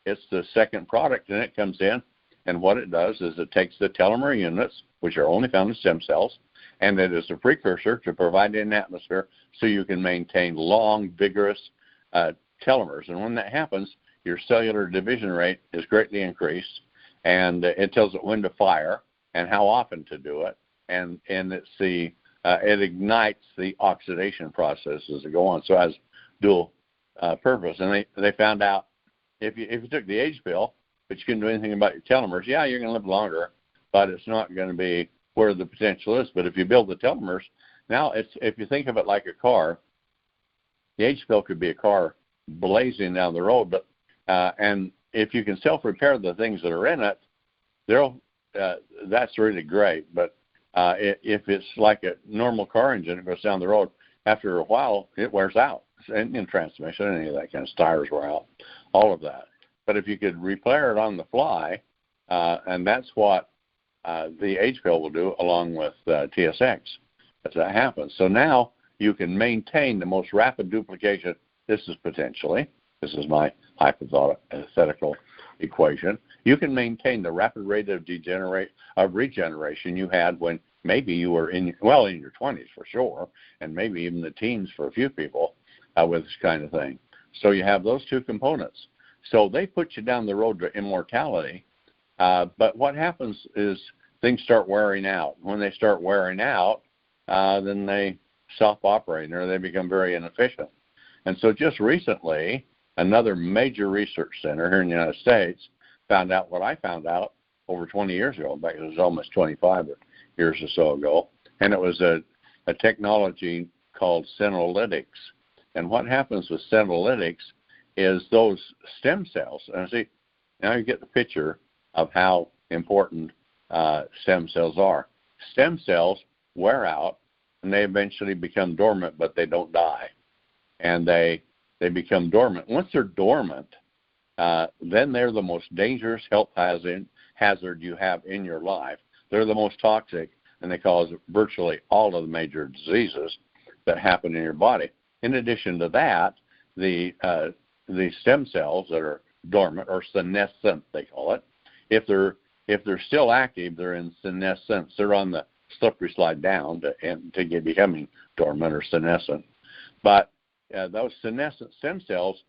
it's the second product, and it comes in, and what it does is it takes the telomere units, which are only found in stem cells, and it is a precursor to providing an atmosphere so you can maintain long, vigorous telomeres. And when that happens, your cellular division rate is greatly increased, and it tells it when to fire and how often to do it, and it's it ignites the oxidation processes that go on. So it has dual purpose. And they found out if you took the age pill, but you couldn't do anything about your telomeres, yeah, you're going to live longer, but it's not going to be where the potential is. But if you build the telomeres, now if you think of it like a car, the age pill could be a car blazing down the road, but and if you can self-repair the things that are in it, that's really great. But if it's like a normal car engine, it goes down the road, after a while, it wears out. In transmission, any of that kind of tires wear out, all of that. But if you could repair it on the fly, and that's what the age pill will do along with TSX as that happens. So now you can maintain the most rapid duplication. This is my hypothetical equation. You can maintain the rapid rate of regeneration you had when maybe you were in your 20s for sure, and maybe even the teens for a few people with this kind of thing. So you have those 2 components. So they put you down the road to immortality, but what happens is things start wearing out. When they start wearing out, then they stop operating or they become very inefficient. And so just recently, another major research center here in the United States found out what I found out over 20 years ago. In fact, it was almost 25 years or so ago. And it was a technology called Cinahl Linux. And what happens with Cinahl Linux is those stem cells, and see, now you get the picture of how important stem cells are. Stem cells wear out, and they eventually become dormant, but they don't die. And they become dormant. Once they're dormant, then they're the most dangerous health hazard you have in your life. They're the most toxic, and they cause virtually all of the major diseases that happen in your body. In addition to that, the stem cells that are dormant, or senescent, they call it, if they're still active, they're in senescence. They're on the slippery slide down to get becoming dormant or senescent. But those senescent stem cells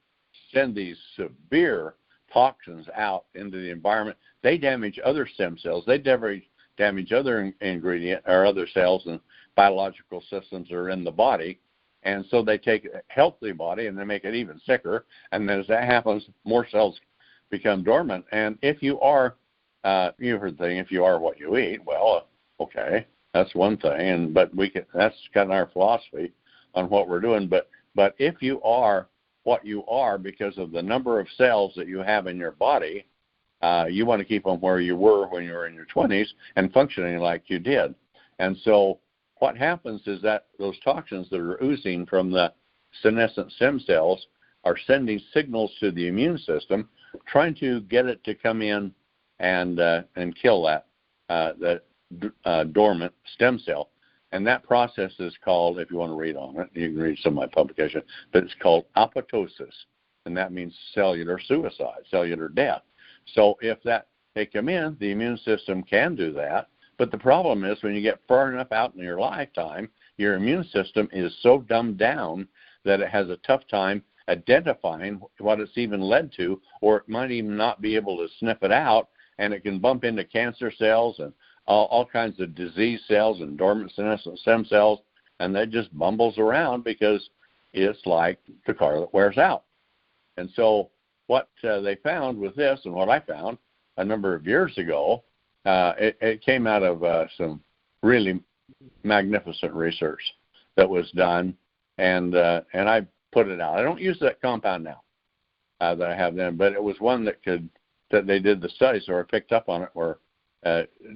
send these severe toxins out into the environment. They damage other stem cells. They damage other ingredient or other cells and biological systems that are in the body. And so they take a healthy body and they make it even sicker. And then as that happens, more cells become dormant. And if you are, you heard the thing, if you are what you eat, well, okay, that's one thing. But that's kind of our philosophy on what we're doing. But if you are what you are because of the number of cells that you have in your body. You want to keep them where you were when you were in your 20s and functioning like you did. And so what happens is that those toxins that are oozing from the senescent stem cells are sending signals to the immune system, trying to get it to come in and kill that dormant stem cell. And that process is called, if you want to read on it, you can read some of my publication, but it's called apoptosis, and that means cellular suicide, cellular death. So if they come in, the immune system can do that. But the problem is when you get far enough out in your lifetime, your immune system is so dumbed down that it has a tough time identifying what it's even led to, or it might even not be able to sniff it out, and it can bump into cancer cells and all kinds of disease cells and dormant senescent stem cells, and that just bumbles around because it's like the car that wears out. And so what they found with this, and what I found a number of years ago, it came out of some really magnificent research that was done, and I put it out. I don't use that compound now that I have then, but it was one that they did the studies, or I picked up on it, where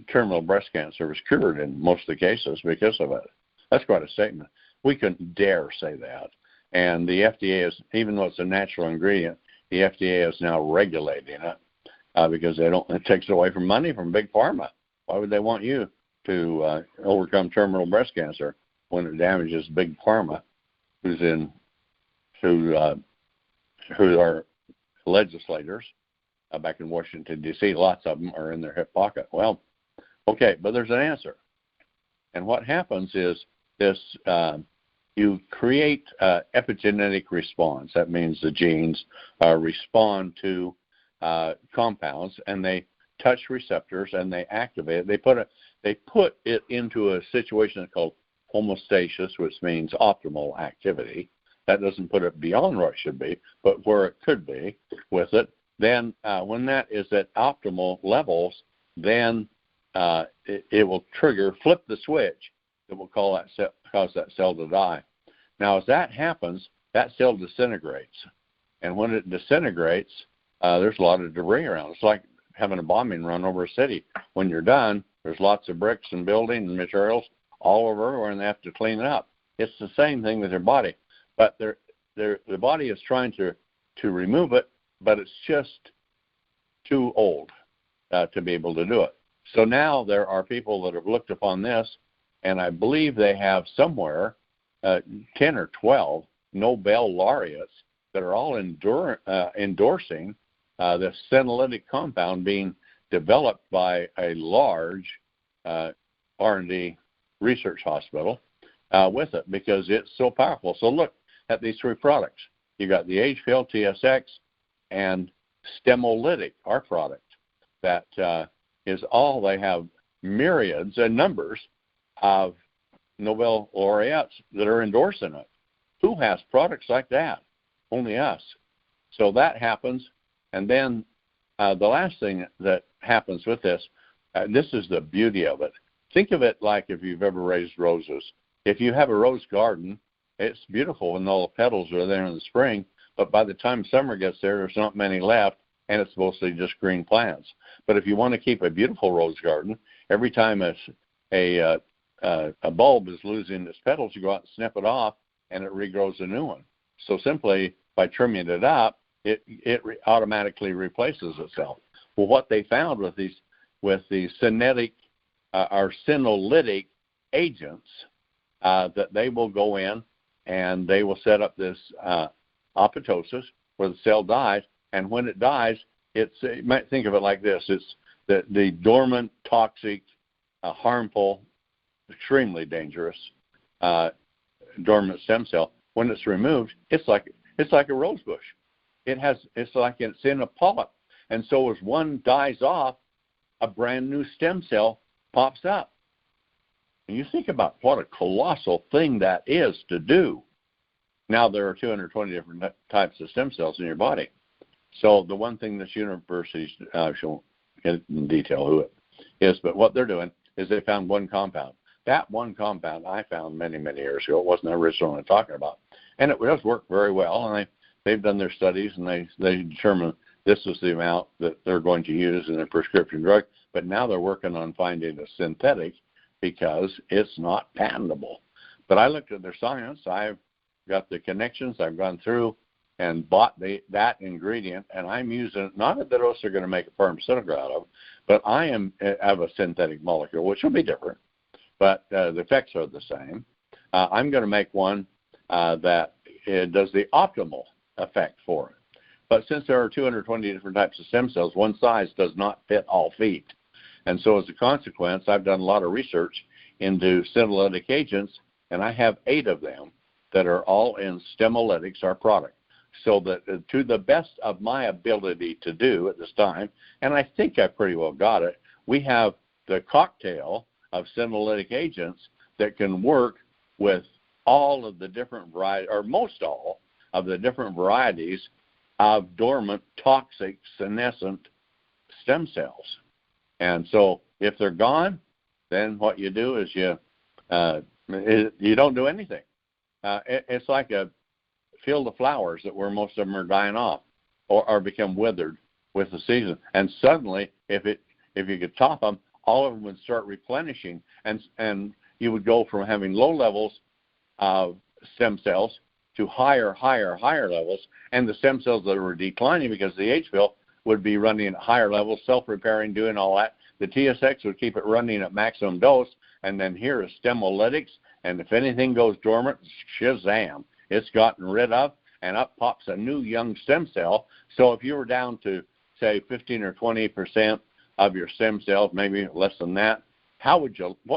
terminal breast cancer was cured in most of the cases because of it. That's quite a statement. We couldn't dare say that. And the FDA is, even though it's a natural ingredient, the FDA is now regulating it because it takes away from money from Big Pharma. Why would they want you to overcome terminal breast cancer when it damages Big Pharma, who are legislators back in Washington, D.C., lots of them are in their hip pocket. Well, okay, but there's an answer. And what happens is this, you create epigenetic response. That means the genes respond to compounds, and they touch receptors, and they activate it. They put it into a situation called homeostasis, which means optimal activity. That doesn't put it beyond where it should be, but where it could be with it. Then when that is at optimal levels, then it will flip the switch that will cause that cell to die. Now, as that happens, that cell disintegrates. And when it disintegrates, there's a lot of debris around. It's like having a bombing run over a city. When you're done, there's lots of bricks and building and materials all over everywhere, and they have to clean it up. It's the same thing with your body. But the body is trying to remove it, but it's just too old to be able to do it. So now there are people that have looked upon this, and I believe they have somewhere 10 or 12 Nobel laureates that are all endorsing this senolytic compound being developed by a large R&D research hospital with it, because it's so powerful. So look at these three products. You got the Age-Pill, TSX, and Stemolytic, our product, that is all. They have myriads and numbers of Nobel laureates that are endorsing it. Who has products like that? Only us. So that happens. And then the last thing that happens with this is the beauty of it. Think of it like if you've ever raised roses. If you have a rose garden, it's beautiful when all the petals are there in the spring, but by the time summer gets there, there's not many left, and it's mostly just green plants. But if you want to keep a beautiful rose garden, every time a bulb is losing its petals, you go out and snip it off, and it regrows a new one. So simply by trimming it up, it automatically replaces itself. Well, what they found with these senolytic agents, that they will go in and they will set up this apoptosis where the cell dies, and when it dies, you might think of it like this: it's the dormant, toxic, harmful, extremely dangerous dormant stem cell. When it's removed, it's like a rose bush. It's like it's in a polyp, and so as one dies off, a brand new stem cell pops up. And you think about what a colossal thing that is to do. Now there are 220 different types of stem cells in your body. So the one thing this university, I won't get in detail who it is, but what they're doing is they found one compound. That one compound I found many, many years ago. It wasn't the original one I'm talking about. And it does work very well. And they've done their studies, and they determine this is the amount that they're going to use in a prescription drug. But now they're working on finding a synthetic because it's not patentable. But I looked at their science. I've got the connections. I've gone through and bought that ingredient, and I'm using it, not at the dose they're going to make a pharmaceutical out of, but I have a synthetic molecule, which will be different, but the effects are the same. I'm going to make one that does the optimal effect for it. But since there are 220 different types of stem cells, one size does not fit all feet. And so as a consequence, I've done a lot of research into senolytic agents, and I have 8 of them that are all in Stemolytics, our product. So that to the best of my ability to do at this time, and I think I pretty well got it, we have the cocktail of senolytic agents that can work with all of the different varieties, or most all of the different varieties of dormant, toxic, senescent stem cells. And so if they're gone, then what you do is you don't do anything. It's like a field of flowers that where most of them are dying off or become withered with the season. And suddenly, if you could top them, all of them would start replenishing, and you would go from having low levels of stem cells to higher levels, and the stem cells that were declining because of the H-pill would be running at higher levels, self-repairing, doing all that. The TSX would keep it running at maximum dose, and then here is Stemolytics, and if anything goes dormant, shazam, it's gotten rid of, and up pops a new young stem cell. So if you were down to, say, 15 or 20% of your stem cells, maybe less than that, what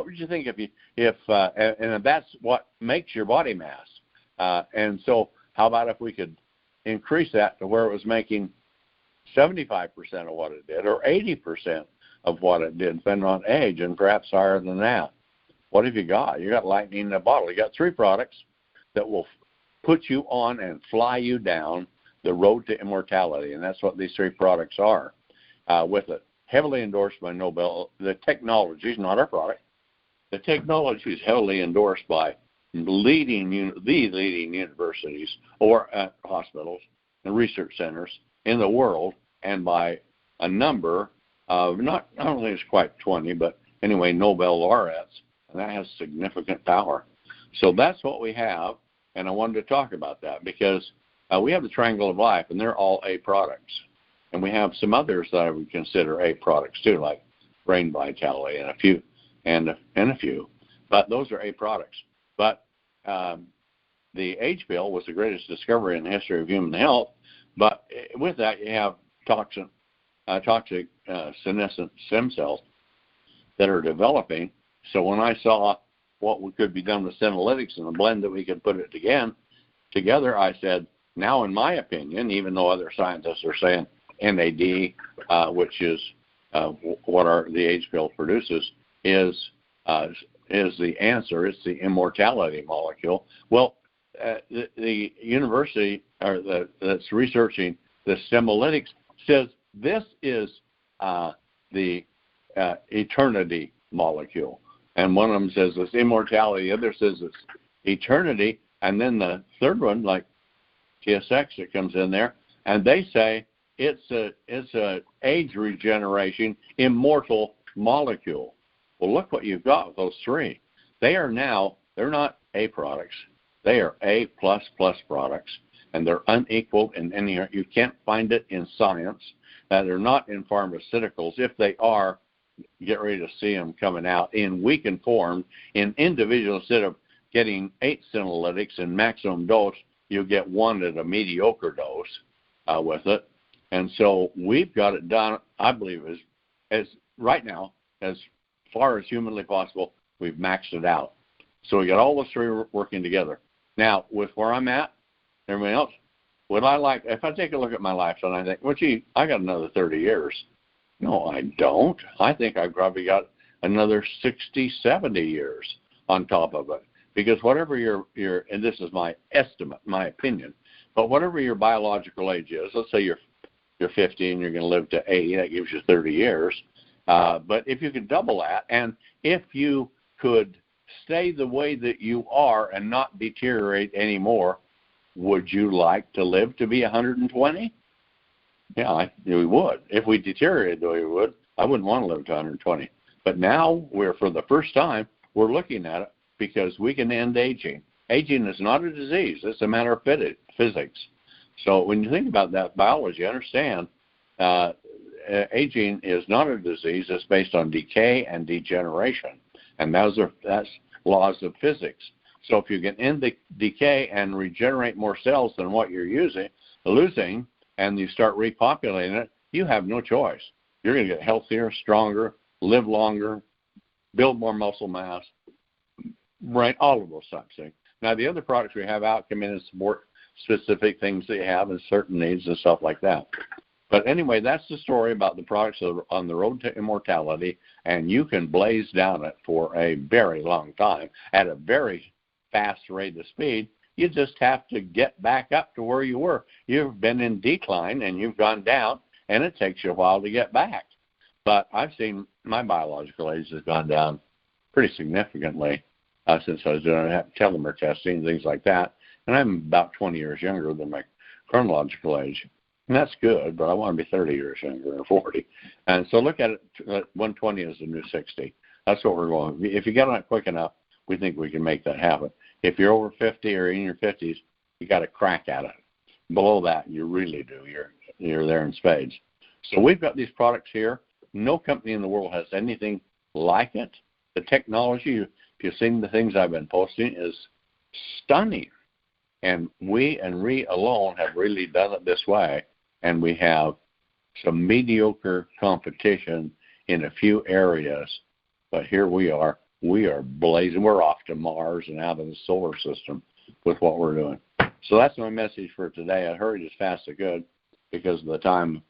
would you think and that's what makes your body mass. And so how about if we could increase that to where it was making 75% of what it did, or 80% of what it did, depending on age, and perhaps higher than that? What have you got? You got lightning in a bottle. You got 3 products that will put you on and fly you down the road to immortality, and that's what these 3 products are. With it, heavily endorsed by Nobel. The technology is not our product. The technology is heavily endorsed by the leading universities or hospitals and research centers in the world, and by a number of, I don't think it's quite 20, but anyway, Nobel laureates, and that has significant power. So that's what we have, and I wanted to talk about that because we have the Triangle of Life, and they're all A products. And we have some others that I would consider A products too, like Brain Vitality and a few. But those are A products. But the H-pill was the greatest discovery in the history of human health. But with that, you have toxic senescent stem cells that are developing. So when I saw what could be done with Senolytics and the blend that we could put it together, I said, now in my opinion, even though other scientists are saying NAD, which is what the H-pill produces, is the answer. It's the immortality molecule. Well, the university that's researching the Stemolytics says this is the eternity molecule. And one of them says it's immortality, the other says it's eternity, and then the third one, like TSX, that comes in there, and they say it's a age regeneration immortal molecule. Well, look what you've got with those 3. They're not A products. They are A++ products, and they're unequaled in any. You can't find it in science. They're not in pharmaceuticals. If they are, get ready to see them coming out in weakened form. In individuals, instead of getting 8 senolytics in maximum dose, you get 1 at a mediocre dose with it. And so we've got it done, I believe, as right now, as far as humanly possible, we've maxed it out. So we got all those 3 working together. Now, with where I'm at, everybody else, if I take a look at my life and I think, well, gee, I got another 30 years. No, I don't. I think I've probably got another 60, 70 years on top of it. Because whatever your and this is my estimate, my opinion, but whatever your biological age is, let's say you're 50 and you're going to live to 80, that gives you 30 years. But if you could double that, and if you could stay the way that you are and not deteriorate anymore, would you like to live to be 120? Yeah, we would. If we deteriorated the way we would, I wouldn't want to live to 120. But now for the first time, we're looking at it because we can end aging. Aging is not a disease. It's a matter of physics. So when you think about that biology, understand aging is not a disease. It's based on decay and degeneration. And that's laws of physics. So if you can end the decay and regenerate more cells than what you're losing, and you start repopulating it, you have no choice. You're going to get healthier, stronger, live longer, build more muscle mass, right? All of those types of things. Now, the other products we have out come in and support specific things that you have and certain needs and stuff like that. But anyway, that's the story about the products that are on the road to immortality, and you can blaze down it for a very long time at a very fast rate of speed. You just have to get back up to where you were. You've been in decline, and you've gone down, and it takes you a while to get back. But I've seen my biological age has gone down pretty significantly since I was doing telomere testing and things like that. And I'm about 20 years younger than my chronological age. And that's good, but I want to be 30 years younger or 40. And so look at it, 120 is the new 60. That's what we're going. If you get on it quick enough, we think we can make that happen. If you're over 50 or in your 50s, you got to crack at it. Below that, you really do. You're there in spades. So we've got these products here. No company in the world has anything like it. The technology, if you've seen the things I've been posting, is stunning. And we and we alone have really done it this way. And we have some mediocre competition in a few areas. But here we are. We are blazing. We're off to Mars and out of the solar system with what we're doing. So that's my message for today. I hurried as fast as I could because of the time.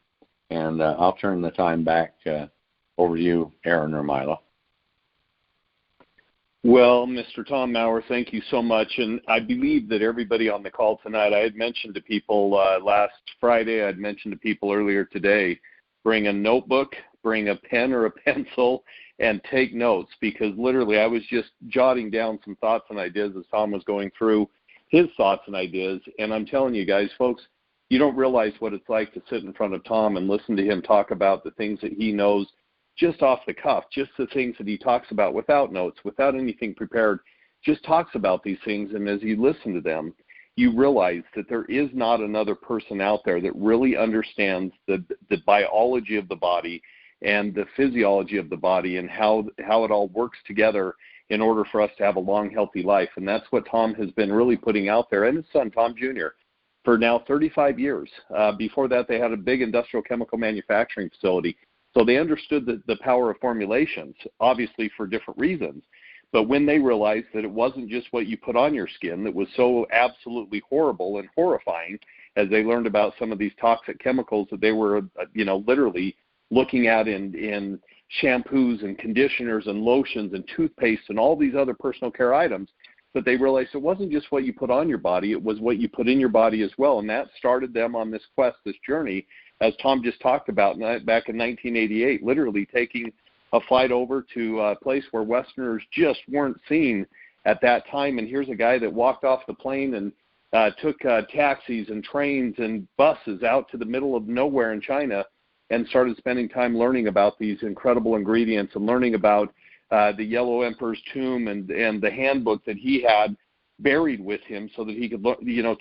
And I'll turn the time back over to you, Aaron or Milo. Well, Mr. Tom Mower, thank you so much. And I believe that everybody on the call tonight, I had mentioned to people last Friday, I'd mentioned to people earlier today, bring a notebook, bring a pen or a pencil, and take notes, because literally I was just jotting down some thoughts and ideas as Tom was going through his thoughts and ideas. And I'm telling you guys, folks, you don't realize what it's like to sit in front of Tom and listen to him talk about the things that he knows just off the cuff, just the things that he talks about without notes, without anything prepared, just talks about these things. And as you listen to them, you realize that there is not another person out there that really understands the biology of the body and the physiology of the body and how it all works together in order for us to have a long, healthy life. And that's what Tom has been really putting out there, and his son, Tom Jr., for now 35 years. Before that, they had a big industrial chemical manufacturing facility. So they understood the power of formulations, obviously for different reasons. But when they realized that it wasn't just what you put on your skin that was so absolutely horrible and horrifying, as they learned about some of these toxic chemicals that they were, literally looking at in shampoos and conditioners and lotions and toothpaste and all these other personal care items, that they realized it wasn't just what you put on your body, it was what you put in your body as well. And that started them on this quest, this journey, as Tom just talked about back in 1988, literally taking a flight over to a place where Westerners just weren't seen at that time. And here's a guy that walked off the plane and took taxis and trains and buses out to the middle of nowhere in China and started spending time learning about these incredible ingredients and learning about the Yellow Emperor's tomb and the handbook that he had buried with him so that he could,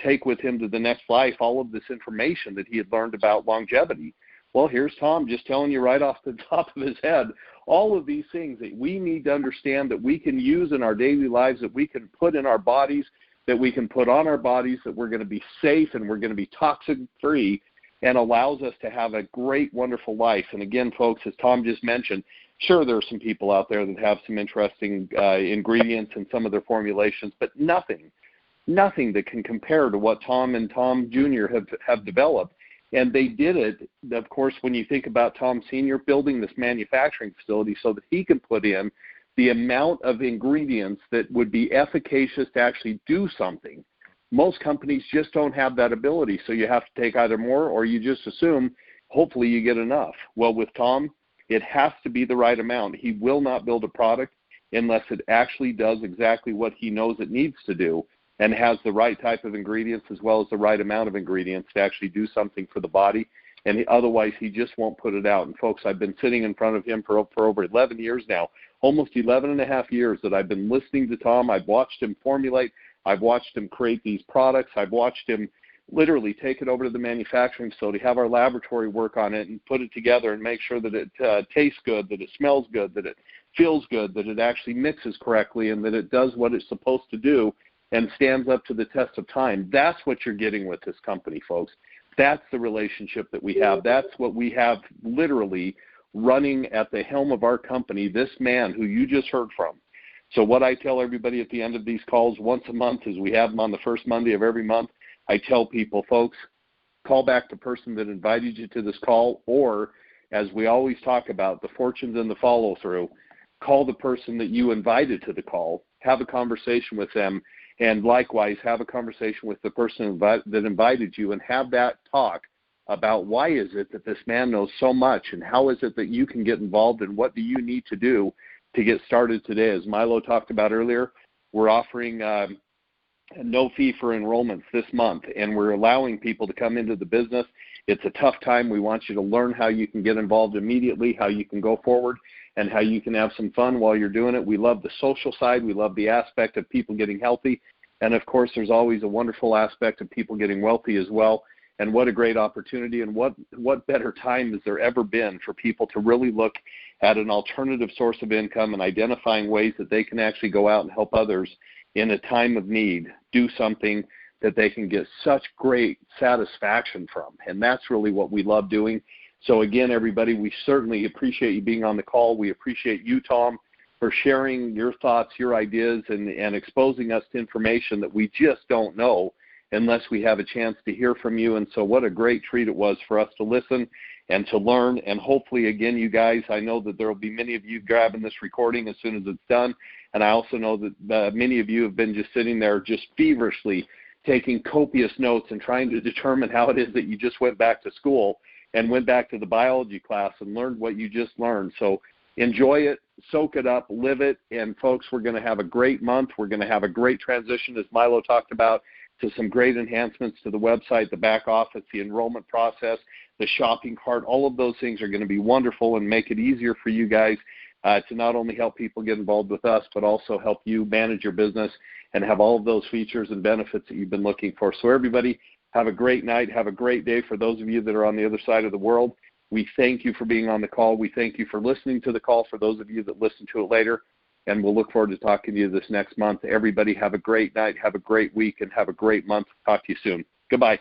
take with him to the next life all of this information that he had learned about longevity. Well, here's Tom just telling you right off the top of his head all of these things that we need to understand that we can use in our daily lives, that we can put in our bodies, that we can put on our bodies, that we're going to be safe and we're going to be toxic-free, and allows us to have a great, wonderful life. And again, folks, as Tom just mentioned, sure, there are some people out there that have some interesting ingredients in some of their formulations, but nothing that can compare to what Tom and Tom Jr. have developed. And they did it, of course, when you think about Tom Sr. building this manufacturing facility so that he can put in the amount of ingredients that would be efficacious to actually do something. Most companies just don't have that ability, so you have to take either more or you just assume, hopefully you get enough. Well, with Tom, it has to be the right amount. He will not build a product unless it actually does exactly what he knows it needs to do. and has the right type of ingredients as well as the right amount of ingredients to actually do something for the body. And otherwise, he just won't put it out. And, folks, I've been sitting in front of him for over 11 years now, almost 11 and a half years that I've been listening to Tom. I've watched him formulate. I've watched him create these products. I've watched him literally take it over to the manufacturing facility, have our laboratory work on it and put it together and make sure that it tastes good, that it smells good, that it feels good, that it actually mixes correctly, and that it does what it's supposed to do and stands up to the test of time. That's what you're getting with this company, folks. That's the relationship that we have. That's what we have literally running at the helm of our company, this man who you just heard from. So what I tell everybody at the end of these calls once a month is we have them on the first Monday of every month. I tell people, folks, call back the person that invited you to this call, or as we always talk about, the fortunes and the follow-through, call the person that you invited to the call, have a conversation with them, and likewise have a conversation with the person that invited you and have that talk about why is it that this man knows so much and how is it that you can get involved and what do you need to do to get started today. As Milo talked about earlier, we're offering no fee for enrollments this month, and we're allowing people to come into the business. It's a tough time. We want you to learn how you can get involved immediately, how you can go forward, and how you can have some fun while you're doing it. We love the social side. We love the aspect of people getting healthy. And, of course, there's always a wonderful aspect of people getting wealthy as well. And what a great opportunity, and what better time has there ever been for people to really look at an alternative source of income and identifying ways that they can actually go out and help others in a time of need, do something that they can get such great satisfaction from. And that's really what we love doing. So again, everybody, we certainly appreciate you being on the call. We appreciate you, Tom, for sharing your thoughts, your ideas, and exposing us to information that we just don't know unless we have a chance to hear from you. And so what a great treat it was for us to listen and to learn. And hopefully, again, you guys, I know that there will be many of you grabbing this recording as soon as it's done. And I also know that many of you have been just sitting there just feverishly taking copious notes and trying to determine how it is that you just went back to school and went back to the biology class and learned what you just learned. So enjoy it, soak it up, live it. And, folks, we're going to have a great month. We're going to have a great transition, as Milo talked about, to some great enhancements to the website, the back office, the enrollment process, the shopping cart. All of those things are going to be wonderful and make it easier for you guys to not only help people get involved with us, but also help you manage your business and have all of those features and benefits that you've been looking for. So everybody, have a great night. Have a great day. For those of you that are on the other side of the world, we thank you for being on the call. We thank you for listening to the call, for those of you that listen to it later. And we'll look forward to talking to you this next month. Everybody, have a great night, have a great week, and have a great month. Talk to you soon. Goodbye.